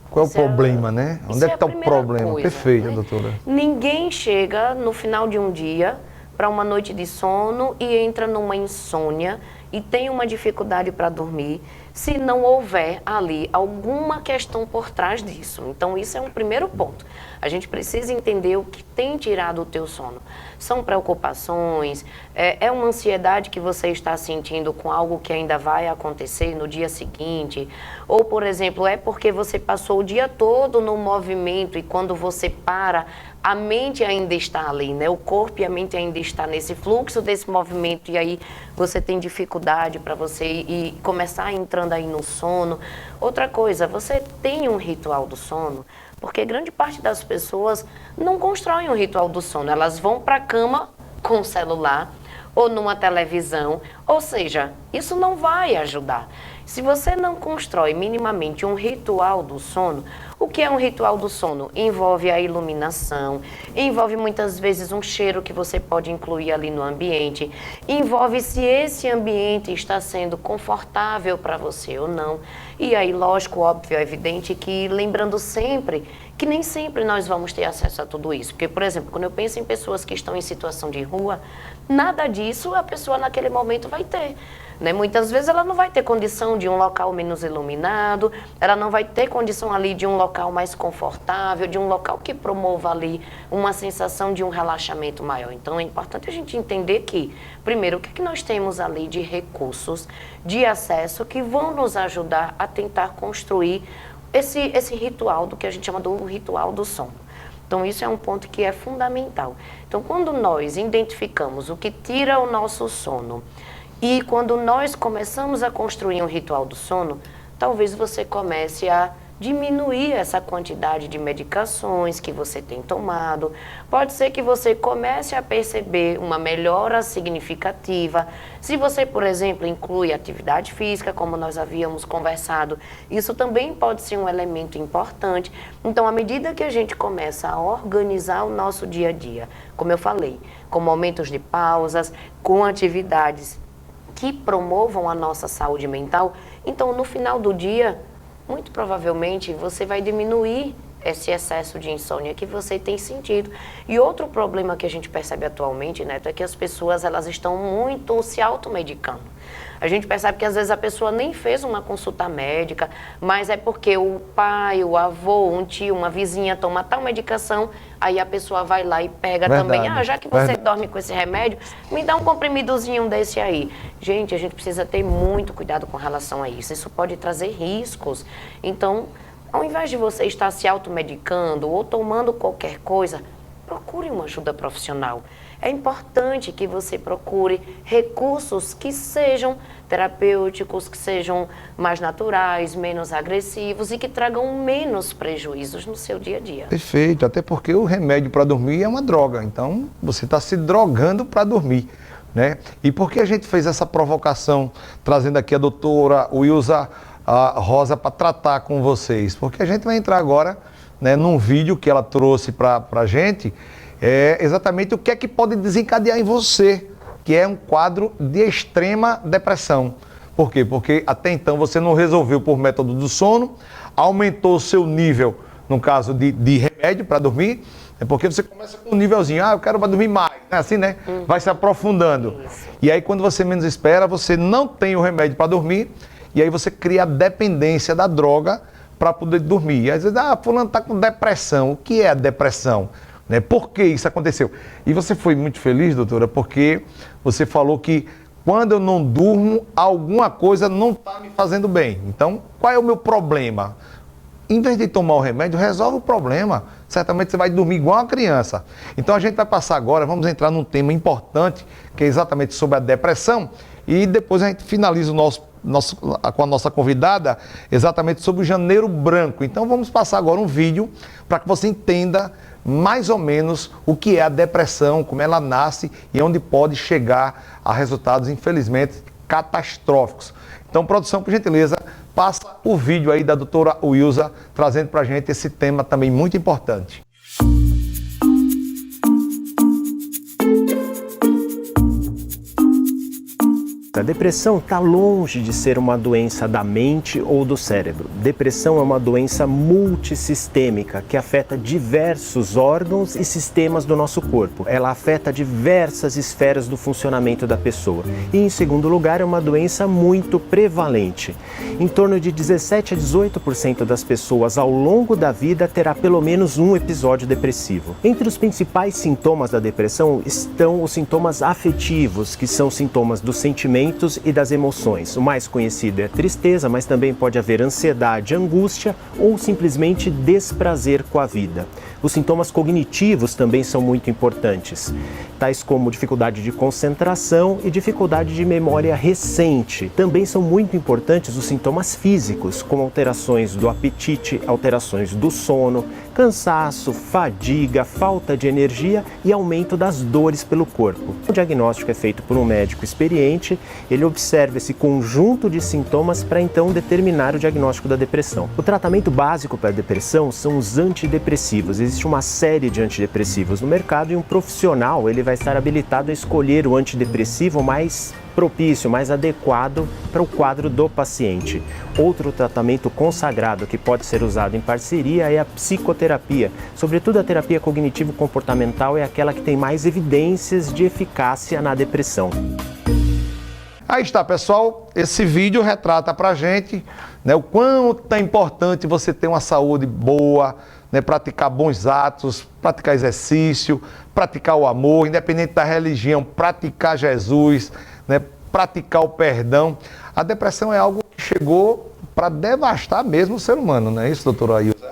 Qual é o problema, né? Onde é que está o problema? Coisa, Perfeito, né? doutora. Ninguém chega no final de um dia para uma noite de sono e entra numa insônia e tem uma dificuldade para dormir, se não houver ali alguma questão por trás disso. Então, isso é um primeiro ponto. A gente precisa entender o que tem tirado o teu sono. São preocupações, é uma ansiedade que você está sentindo com algo que ainda vai acontecer no dia seguinte, ou, por exemplo, é porque você passou o dia todo no movimento e quando você para, a mente ainda está ali, né? O corpo e a mente ainda está nesse fluxo desse movimento e aí você tem dificuldade para você ir começar entrando aí no sono. Outra coisa, você tem um ritual do sono? Porque grande parte das pessoas não constroem um ritual do sono. Elas vão para a cama com o celular ou numa televisão. Ou seja, isso não vai ajudar. Se você não constrói minimamente um ritual do sono, O que é um ritual do sono? Envolve a iluminação, envolve muitas vezes um cheiro que você pode incluir ali no ambiente, envolve se esse ambiente está sendo confortável para você ou não. E aí, lógico, óbvio, é evidente que lembrando sempre que nem sempre nós vamos ter acesso a tudo isso. Porque, por exemplo, quando eu penso em pessoas que estão em situação de rua, nada disso a pessoa naquele momento vai ter. Né? Muitas vezes ela não vai ter condição de um local menos iluminado, ela não vai ter condição ali de um local mais confortável, de um local que promova ali uma sensação de um relaxamento maior. Então é importante a gente entender que, primeiro, o que é que nós temos ali de recursos, de acesso que vão nos ajudar a tentar construir esse ritual do que a gente chama do ritual do sono. Então isso é um ponto que é fundamental. Então quando nós identificamos o que tira o nosso sono, e quando nós começamos a construir um ritual do sono, talvez você comece a diminuir essa quantidade de medicações que você tem tomado. Pode ser que você comece a perceber uma melhora significativa. Se você, por exemplo, inclui atividade física, como nós havíamos conversado, isso também pode ser um elemento importante. Então, à medida que a gente começa a organizar o nosso dia a dia, como eu falei, com momentos de pausas, com atividades que promovam a nossa saúde mental, então no final do dia, muito provavelmente você vai diminuir esse excesso de insônia que você tem sentido. E outro problema que a gente percebe atualmente, Neto, é que as pessoas elas estão muito se automedicando. A gente percebe que às vezes a pessoa nem fez uma consulta médica, mas é porque o pai, o avô, um tio, uma vizinha toma tal medicação, aí a pessoa vai lá e pega também. Ah, já que você dorme com esse remédio, me dá um comprimidozinho desse aí. Gente, a gente precisa ter muito cuidado com relação a isso. Isso pode trazer riscos. Então, ao invés de você estar se automedicando ou tomando qualquer coisa, procure uma ajuda profissional. É importante que você procure recursos que sejam terapêuticos, que sejam mais naturais, menos agressivos e que tragam menos prejuízos no seu dia a dia. Perfeito, até porque o remédio para dormir é uma droga, então você está se drogando para dormir, né? E por que a gente fez essa provocação, trazendo aqui a doutora Wilza Rosa para tratar com vocês? Porque a gente vai entrar agora, né, num vídeo que ela trouxe para a gente, exatamente o que é que pode desencadear em você, que é um quadro de extrema depressão. Por quê? Porque até então você não resolveu por método do sono, aumentou o seu nível, no caso de remédio para dormir, é porque você começa com um nívelzinho, eu quero para dormir mais, né? Assim, né? Vai se aprofundando. Isso. E aí quando você menos espera, você não tem o remédio para dormir, e aí você cria a dependência da droga para poder dormir. E às vezes, fulano está com depressão. O que é a depressão? Né? Por que isso aconteceu? E você foi muito feliz, doutora, porque você falou que quando eu não durmo, alguma coisa não está me fazendo bem. Então, qual é o meu problema? Em vez de tomar o remédio, resolve o problema. Certamente você vai dormir igual uma criança. Então a gente vai passar agora, vamos entrar num tema importante, que é exatamente sobre a depressão, e depois a gente finaliza com a nossa convidada, exatamente sobre o Janeiro Branco. Então vamos passar agora um vídeo para que você entenda mais ou menos o que é a depressão, como ela nasce e onde pode chegar a resultados, infelizmente, catastróficos. Então, produção, por gentileza, passa o vídeo aí da doutora Wilza, trazendo para a gente esse tema também muito importante. A depressão está longe de ser uma doença da mente ou do cérebro. Depressão é uma doença multissistêmica que afeta diversos órgãos e sistemas do nosso corpo. Ela afeta diversas esferas do funcionamento da pessoa. E, em segundo lugar, é uma doença muito prevalente. Em torno de 17 a 18% das pessoas ao longo da vida terá pelo menos um episódio depressivo. Entre os principais sintomas da depressão estão os sintomas afetivos, que são sintomas dos sentimentos e das emoções. O mais conhecido é a tristeza, mas também pode haver ansiedade, angústia ou simplesmente desprazer com a vida. Os sintomas cognitivos também são muito importantes, tais como dificuldade de concentração e dificuldade de memória recente. Também são muito importantes os sintomas físicos, como alterações do apetite, alterações do sono, cansaço, fadiga, falta de energia e aumento das dores pelo corpo. O diagnóstico é feito por um médico experiente ele observa esse conjunto de sintomas para então determinar o diagnóstico da depressão. O tratamento básico para a depressão são os antidepressivos. Existe uma série de antidepressivos no mercado e um profissional ele vai estar habilitado a escolher o antidepressivo mais propício, mais adequado para o quadro do paciente. Outro tratamento consagrado que pode ser usado em parceria é a psicoterapia. Sobretudo a terapia cognitivo-comportamental é aquela que tem mais evidências de eficácia na depressão. Aí está, pessoal, esse vídeo retrata pra gente, né, o quanto é importante você ter uma saúde boa, né, praticar bons atos, praticar exercício, praticar o amor, independente da religião, praticar Jesus, né, praticar o perdão. A depressão é algo que chegou para devastar mesmo o ser humano, não é isso, doutora Ailton?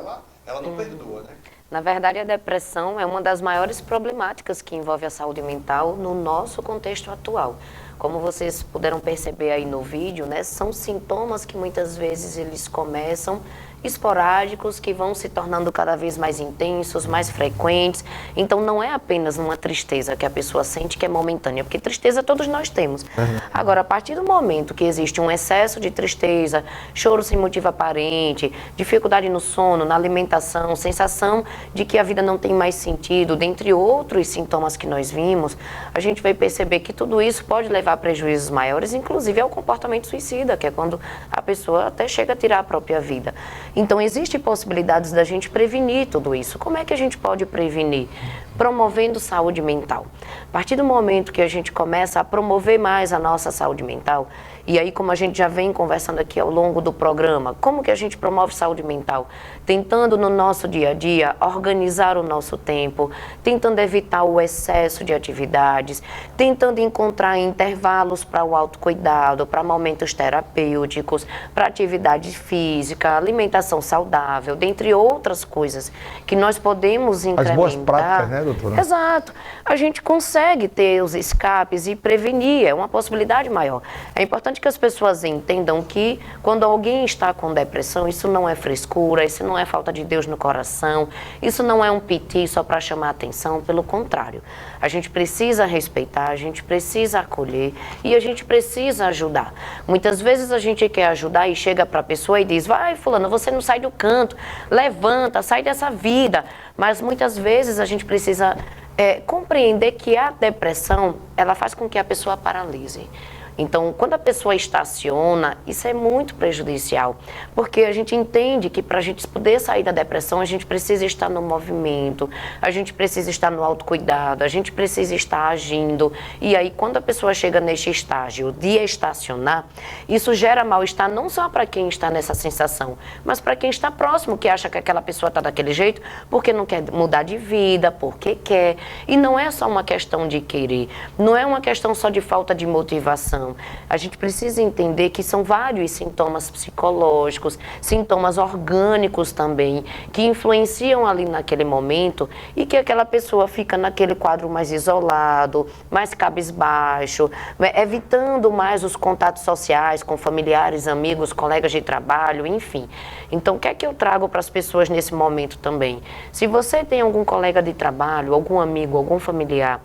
Ela não perdoa, né? Na verdade, a depressão é uma das maiores problemáticas que envolve a saúde mental no nosso contexto atual. Como vocês puderam perceber aí no vídeo, né, são sintomas que muitas vezes eles começam esporádicos, que vão se tornando cada vez mais intensos, mais frequentes. Então não é apenas uma tristeza que a pessoa sente que é momentânea, porque tristeza todos nós temos. Agora, a partir do momento que existe um excesso de tristeza, choro sem motivo aparente, dificuldade no sono, na alimentação, sensação de que a vida não tem mais sentido, dentre outros sintomas que nós vimos, a gente vai perceber que tudo isso pode levar a prejuízos maiores, inclusive ao comportamento suicida, que é quando a pessoa até chega a tirar a própria vida. Então, existem possibilidades da gente prevenir tudo isso. Como é que a gente pode prevenir? Promovendo saúde mental. A partir do momento que a gente começa a promover mais a nossa saúde mental, e aí, como a gente já vem conversando aqui ao longo do programa, como que a gente promove saúde mental? Tentando no nosso dia a dia organizar o nosso tempo, tentando evitar o excesso de atividades, tentando encontrar intervalos para o autocuidado, para momentos terapêuticos, para atividade física, alimentação saudável, dentre outras coisas que nós podemos incrementar. As boas práticas, né, doutora? Exato. A gente consegue ter os escapes e prevenir, é uma possibilidade maior. É importante que as pessoas entendam que quando alguém está com depressão, isso não é frescura, isso não é falta de Deus no coração, isso não é um piti só para chamar atenção, pelo contrário. A gente precisa respeitar, a gente precisa acolher e a gente precisa ajudar. Muitas vezes a gente quer ajudar e chega para a pessoa e diz, vai fulano, você não sai do canto, levanta, sai dessa vida. Mas muitas vezes a gente precisa compreender que a depressão, ela faz com que a pessoa paralise. Então, quando a pessoa estaciona, isso é muito prejudicial, porque a gente entende que para a gente poder sair da depressão, a gente precisa estar no movimento, a gente precisa estar no autocuidado, a gente precisa estar agindo. E aí, quando a pessoa chega neste estágio de estacionar, isso gera mal-estar não só para quem está nessa sensação, mas para quem está próximo, que acha que aquela pessoa está daquele jeito, porque não quer mudar de vida, porque quer. E não é só uma questão de querer, não é uma questão só de falta de motivação. A gente precisa entender que são vários sintomas psicológicos, sintomas orgânicos também, que influenciam ali naquele momento e que aquela pessoa fica naquele quadro mais isolado, mais cabisbaixo, evitando mais os contatos sociais com familiares, amigos, colegas de trabalho, enfim. Então, o que é que eu trago para as pessoas nesse momento também? Se você tem algum colega de trabalho, algum amigo, algum familiar,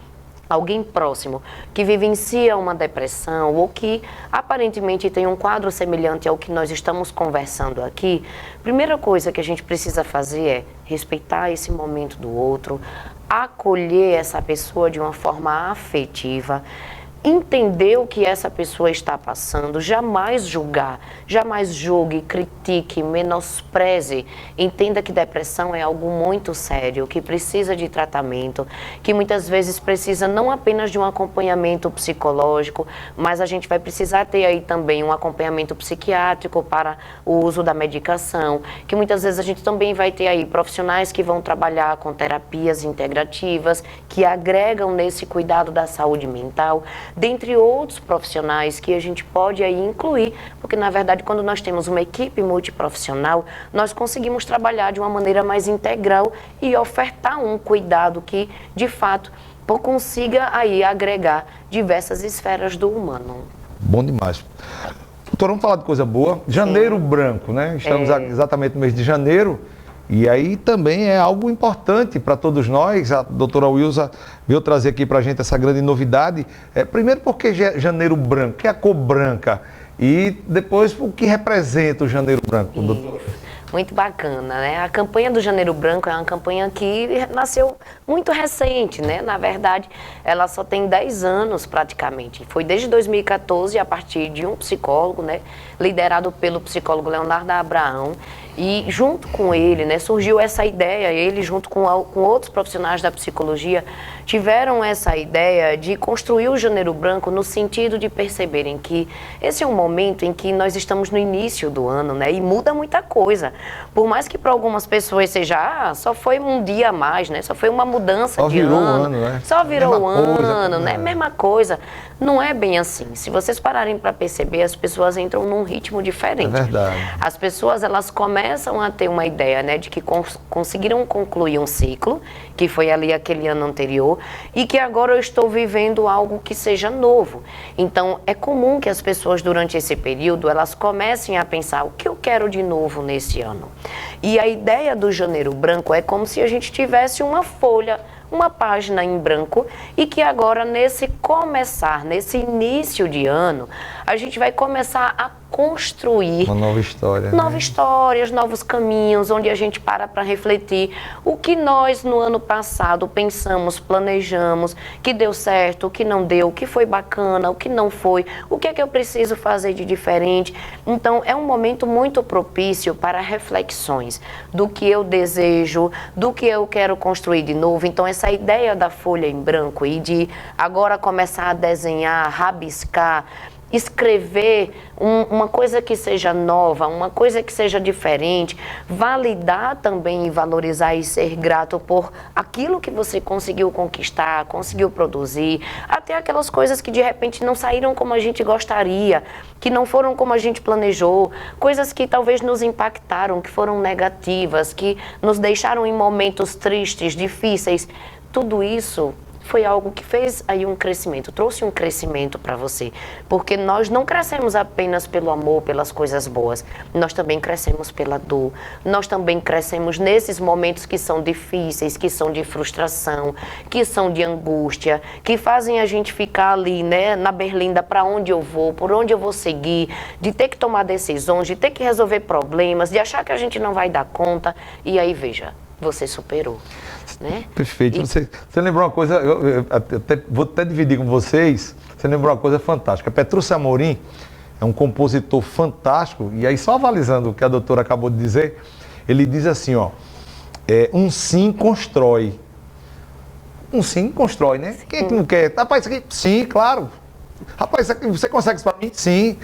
alguém próximo que vivencia uma depressão ou que aparentemente tem um quadro semelhante ao que nós estamos conversando aqui, a primeira coisa que a gente precisa fazer é respeitar esse momento do outro, acolher essa pessoa de uma forma afetiva, entender o que essa pessoa está passando, jamais julgar, jamais julgue, critique, menospreze. Entenda que depressão é algo muito sério, que precisa de tratamento, que muitas vezes precisa não apenas de um acompanhamento psicológico, mas a gente vai precisar ter aí também um acompanhamento psiquiátrico para o uso da medicação, que muitas vezes a gente também vai ter aí profissionais que vão trabalhar com terapias integrativas, que agregam nesse cuidado da saúde mental, dentre outros profissionais que a gente pode aí incluir, porque na verdade quando nós temos uma equipe multiprofissional, nós conseguimos trabalhar de uma maneira mais integral e ofertar um cuidado que, de fato, consiga aí agregar diversas esferas do humano. Bom demais. Doutor, vamos falar de coisa boa. Janeiro branco, né? Estamos exatamente no mês de janeiro E aí também é algo importante para todos nós. A doutora Wilza veio trazer aqui para a gente essa grande novidade. Primeiro porque Janeiro Branco, que é a cor branca, e depois o que representa o Janeiro Branco, doutora? Muito bacana, né? A campanha do Janeiro Branco é uma campanha que nasceu muito recente, né? Na verdade, ela só tem 10 anos praticamente. Foi desde 2014, a partir de um psicólogo, né? Liderado pelo psicólogo Leonardo Abraão. E junto com ele, né, surgiu essa ideia, ele junto com outros profissionais da psicologia, tiveram essa ideia de construir o Janeiro Branco no sentido de perceberem que esse é um momento em que nós estamos no início do ano, né, e muda muita coisa. Por mais que para algumas pessoas seja, só foi um dia a mais, né, só foi uma mudança de ano. Só virou o ano, né? Só virou o ano, né, mesma coisa. Não é bem assim. Se vocês pararem para perceber, as pessoas entram num ritmo diferente. É verdade. As pessoas, elas começam a ter uma ideia, né, de que conseguiram concluir um ciclo, que foi ali aquele ano anterior, e que agora eu estou vivendo algo que seja novo. Então, é comum que as pessoas, durante esse período, elas comecem a pensar o que eu quero de novo nesse ano. E a ideia do Janeiro Branco é como se a gente tivesse uma folha, uma página em branco, e que agora nesse início de ano, a gente vai começar a construir uma nova história, novas histórias, novos caminhos, onde a gente para refletir o que nós no ano passado pensamos, planejamos, que deu certo, o que não deu, o que foi bacana, o que não foi, o que é que eu preciso fazer de diferente. Então é um momento muito propício para reflexões do que eu desejo, do que eu quero construir de novo. Então essa ideia da folha em branco e de agora começar a desenhar, rabiscar, escrever uma coisa que seja nova, uma coisa que seja diferente, validar também e valorizar e ser grato por aquilo que você conseguiu conquistar, conseguiu produzir, até aquelas coisas que de repente não saíram como a gente gostaria, que não foram como a gente planejou, coisas que talvez nos impactaram, que foram negativas, que nos deixaram em momentos tristes, difíceis. Tudo isso foi algo que fez aí um crescimento, trouxe um crescimento para você, porque nós não crescemos apenas pelo amor, pelas coisas boas, nós também crescemos pela dor, nós também crescemos nesses momentos que são difíceis, que são de frustração, que são de angústia, que fazem a gente ficar ali, né, na berlinda, para onde eu vou, por onde eu vou seguir, de ter que tomar decisões, de ter que resolver problemas, de achar que a gente não vai dar conta, e aí veja, você superou. Né? Perfeito. Você lembrou uma coisa, vou até dividir com vocês, você lembrou uma coisa fantástica. Petrúcio Amorim é um compositor fantástico, e aí só avalizando o que a doutora acabou de dizer, ele diz assim, ó, um sim constrói. Um sim constrói, né? Quem é que não quer? Rapaz, isso aqui, sim, claro. Rapaz, isso aqui, você consegue isso para mim? Sim.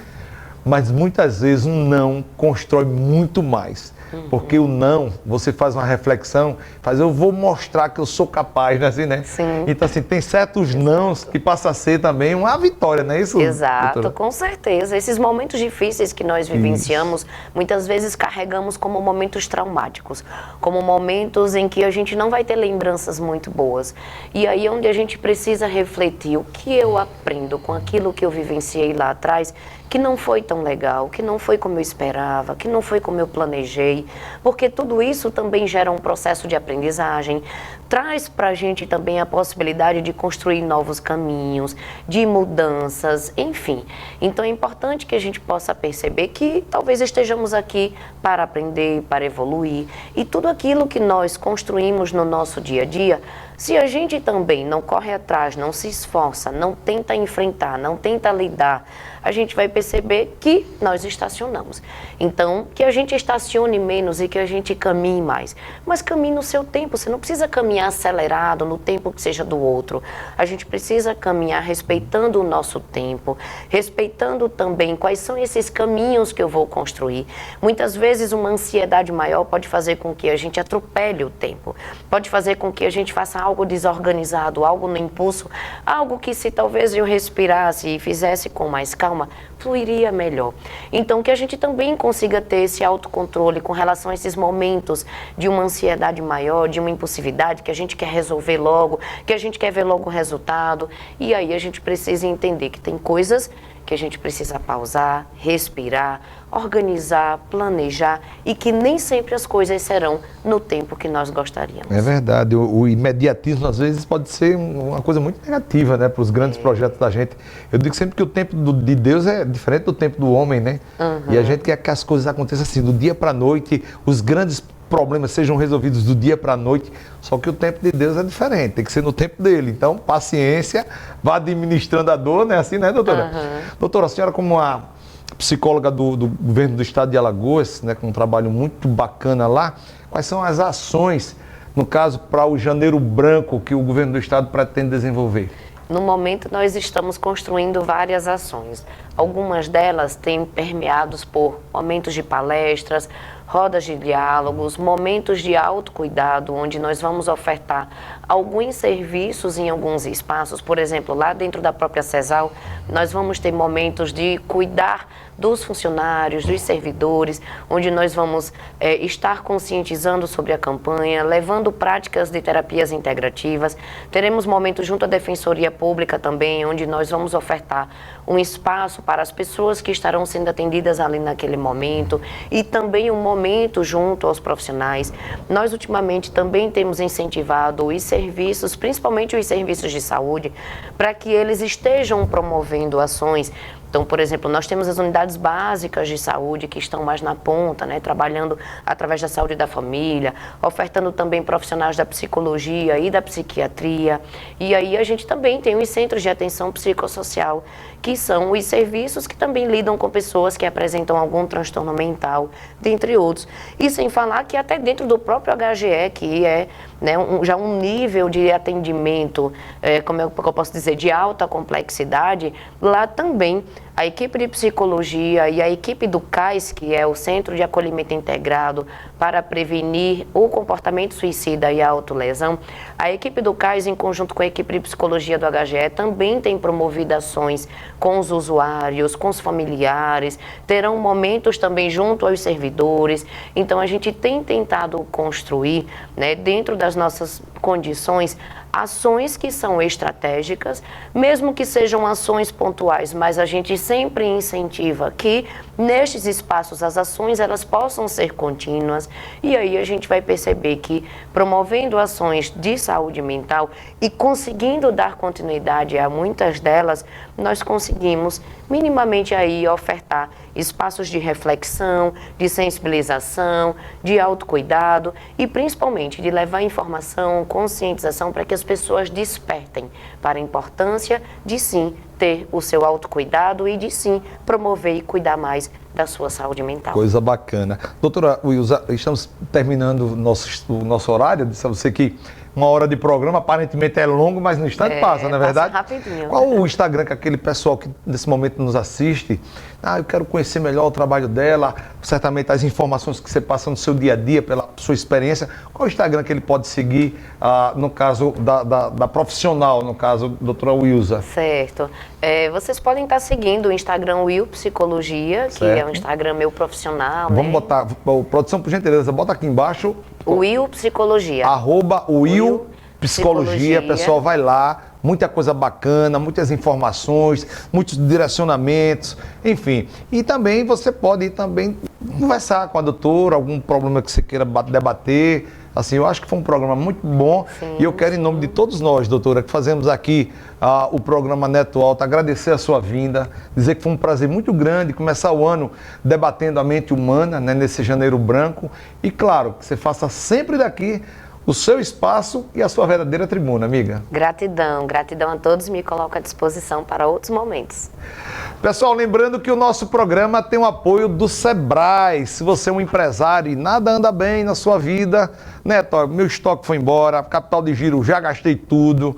Mas muitas vezes um não constrói muito mais. Porque o não, você faz uma reflexão, eu vou mostrar que eu sou capaz, né? Assim, né? Sim. Então, assim, tem certos nãos que passa a ser também uma vitória, não é isso? Exato, doutora? Com certeza. Esses momentos difíceis que nós vivenciamos, muitas vezes carregamos como momentos traumáticos, como momentos em que a gente não vai ter lembranças muito boas. E aí é onde a gente precisa refletir o que eu aprendo com aquilo que eu vivenciei lá atrás, que não foi tão legal, que não foi como eu esperava, que não foi como eu planejei, porque tudo isso também gera um processo de aprendizagem, traz para a gente também a possibilidade de construir novos caminhos, de mudanças, enfim. Então é importante que a gente possa perceber que talvez estejamos aqui para aprender, para evoluir, e tudo aquilo que nós construímos no nosso dia a dia, se a gente também não corre atrás, não se esforça, não tenta enfrentar, não tenta lidar, a gente vai perceber que nós estacionamos. Então, que a gente estacione menos e que a gente caminhe mais. Mas caminhe no seu tempo, você não precisa caminhar acelerado no tempo que seja do outro. A gente precisa caminhar respeitando o nosso tempo, respeitando também quais são esses caminhos que eu vou construir. Muitas vezes uma ansiedade maior pode fazer com que a gente atropele o tempo, pode fazer com que a gente faça algo desorganizado, algo no impulso, algo que se talvez eu respirasse e fizesse com mais calma, fluiria melhor. Então que a gente também consiga ter esse autocontrole com relação a esses momentos de uma ansiedade maior, de uma impulsividade, que a gente quer resolver logo, que a gente quer ver logo o resultado, e aí a gente precisa entender que tem coisas que a gente precisa pausar, respirar, organizar, planejar e que nem sempre as coisas serão no tempo que nós gostaríamos. É verdade, o imediatismo às vezes pode ser uma coisa muito negativa, né, para os grandes projetos da gente. Eu digo sempre que o tempo de Deus é diferente do tempo do homem, né? E a gente quer que as coisas aconteçam assim, do dia para a noite, os grandes problemas sejam resolvidos do dia para a noite, só que o tempo de Deus é diferente, tem que ser no tempo dele. Então, paciência, vá administrando a dor, né? Assim, né, doutora? Doutora, a senhora como uma psicóloga do governo do estado de Alagoas, né, com um trabalho muito bacana lá, quais são as ações, no caso, para o Janeiro Branco que o governo do estado pretende desenvolver? No momento, nós estamos construindo várias ações. Algumas delas têm permeados por momentos de palestras, rodas de diálogos, momentos de autocuidado, onde nós vamos ofertar alguns serviços em alguns espaços. Por exemplo, lá dentro da própria CESAL, nós vamos ter momentos de cuidar dos funcionários, dos servidores, onde nós vamos estar conscientizando sobre a campanha, levando práticas de terapias integrativas. Teremos momentos junto à Defensoria Pública também, onde nós vamos ofertar um espaço para as pessoas que estarão sendo atendidas ali naquele momento e também um momento junto aos profissionais. Nós ultimamente também temos incentivado os serviços, principalmente os serviços de saúde, para que eles estejam promovendo ações. Então, por exemplo, nós temos as unidades básicas de saúde que estão mais na ponta, né, trabalhando através da saúde da família, ofertando também profissionais da psicologia e da psiquiatria. E aí a gente também tem os centros de atenção psicossocial, que são os serviços que também lidam com pessoas que apresentam algum transtorno mental, dentre outros. E sem falar que até dentro do próprio HGE, que é, né, já um nível de atendimento, como eu posso dizer, de alta complexidade, lá também a equipe de psicologia e a equipe do CAIS, que é o Centro de Acolhimento Integrado para prevenir o comportamento suicida e a autolesão, a equipe do CAIS, em conjunto com a equipe de psicologia do HGE, também tem promovido ações com os usuários, com os familiares, terão momentos também junto aos servidores. Então, a gente tem tentado construir, né, dentro das nossas condições, ações que são estratégicas, mesmo que sejam ações pontuais, mas a gente sempre incentiva que nestes espaços as ações elas possam ser contínuas, e aí a gente vai perceber que promovendo ações de saúde mental e conseguindo dar continuidade a muitas delas, nós conseguimos minimamente aí ofertar espaços de reflexão, de sensibilização, de autocuidado e principalmente de levar informação, conscientização para que as pessoas despertem para a importância de sim ter o seu autocuidado e de sim promover e cuidar mais da sua saúde mental. Coisa bacana. Doutora Wilza, estamos terminando o nosso horário. Disse a você que 1 hora de programa aparentemente é longo, mas no instante passa, não é verdade? Passa rapidinho. Qual o Instagram que aquele pessoal que nesse momento nos assiste, eu quero conhecer melhor o trabalho dela, certamente as informações que você passa no seu dia a dia, pela sua experiência, qual o Instagram que ele pode seguir, no caso da profissional, no caso, doutora Wilza? Certo. Vocês podem estar seguindo o Instagram Will Psicologia, que é um Instagram meu profissional. Vamos botar, produção, por gentileza, bota aqui embaixo. Will Psicologia. @Will Psicologia, pessoal, vai lá, muita coisa bacana, muitas informações, muitos direcionamentos, enfim. E também você pode também conversar com a doutora, algum problema que você queira debater. Assim, eu acho que foi um programa muito bom. Sim, e eu quero, em nome de todos nós, doutora, que fazemos aqui o programa Neto Alto, agradecer a sua vinda, dizer que foi um prazer muito grande começar o ano debatendo a mente humana, né, nesse Janeiro Branco. E, claro, que você faça sempre daqui o seu espaço e a sua verdadeira tribuna, amiga. Gratidão, gratidão a todos, me coloco à disposição para outros momentos. Pessoal, lembrando que o nosso programa tem o apoio do Sebrae. Se você é um empresário e nada anda bem na sua vida, Neto, meu estoque foi embora, capital de giro, já gastei tudo.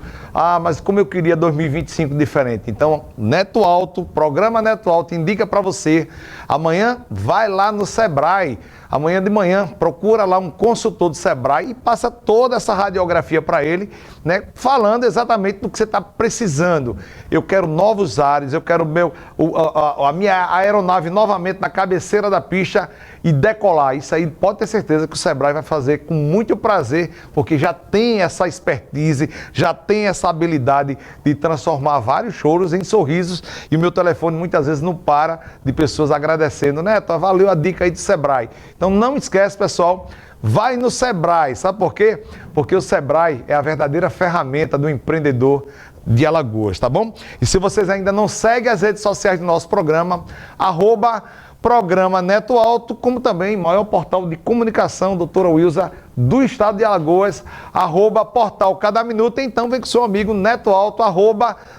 Mas como eu queria 2025 diferente. Então, Neto Alto, programa Neto Alto, indica para você. Amanhã, vai lá no Sebrae. Amanhã de manhã, procura lá um consultor do Sebrae e passa toda essa radiografia para ele, né, falando exatamente do que você está precisando. Eu quero novos ares, eu quero a minha aeronave novamente na cabeceira da pista e decolar. Isso aí pode ter certeza que o Sebrae vai fazer com muito prazer, porque já tem essa expertise, já tem essa habilidade de transformar vários choros em sorrisos, e o meu telefone muitas vezes não para de pessoas agradecendo. Neto, valeu a dica aí do Sebrae. Então não esquece, pessoal, vai no Sebrae. Sabe por quê? Porque o Sebrae é a verdadeira ferramenta do empreendedor de Alagoas, tá bom? E se vocês ainda não seguem as redes sociais do nosso programa, @Programa Neto Alto, como também maior portal de comunicação, doutora Wilza, do estado de Alagoas, @Portal Cada Minuto. Então vem com seu amigo Neto Alto,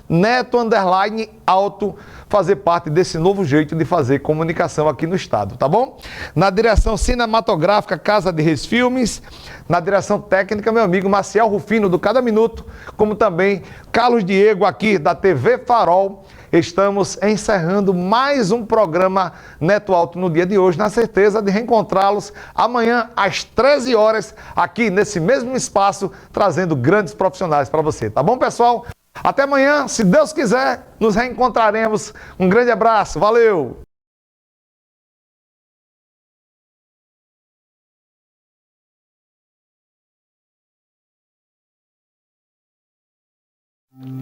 @Neto_Alto, fazer parte desse novo jeito de fazer comunicação aqui no estado, tá bom? Na direção cinematográfica, Casa de Reis Filmes. Na direção técnica, meu amigo Maciel Rufino, do Cada Minuto, como também Carlos Diego, aqui da TV Farol. Estamos encerrando mais um programa Neto Alto no dia de hoje, na certeza de reencontrá-los amanhã às 13 horas, aqui nesse mesmo espaço, trazendo grandes profissionais para você. Tá bom, pessoal? Até amanhã, se Deus quiser, nos reencontraremos. Um grande abraço, valeu!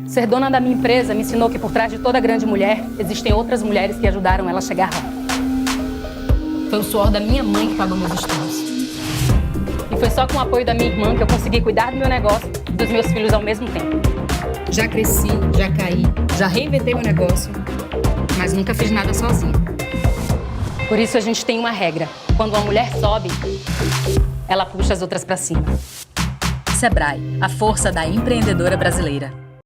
Ser dona da minha empresa me ensinou que por trás de toda grande mulher, existem outras mulheres que ajudaram ela a chegar lá. Foi o suor da minha mãe que pagou meus estudos. E foi só com o apoio da minha irmã que eu consegui cuidar do meu negócio e dos meus filhos ao mesmo tempo. Já cresci, já caí, já reinventei meu negócio, mas nunca fiz nada sozinha. Por isso a gente tem uma regra. Quando uma mulher sobe, ela puxa as outras para cima. Sebrae, a força da empreendedora brasileira.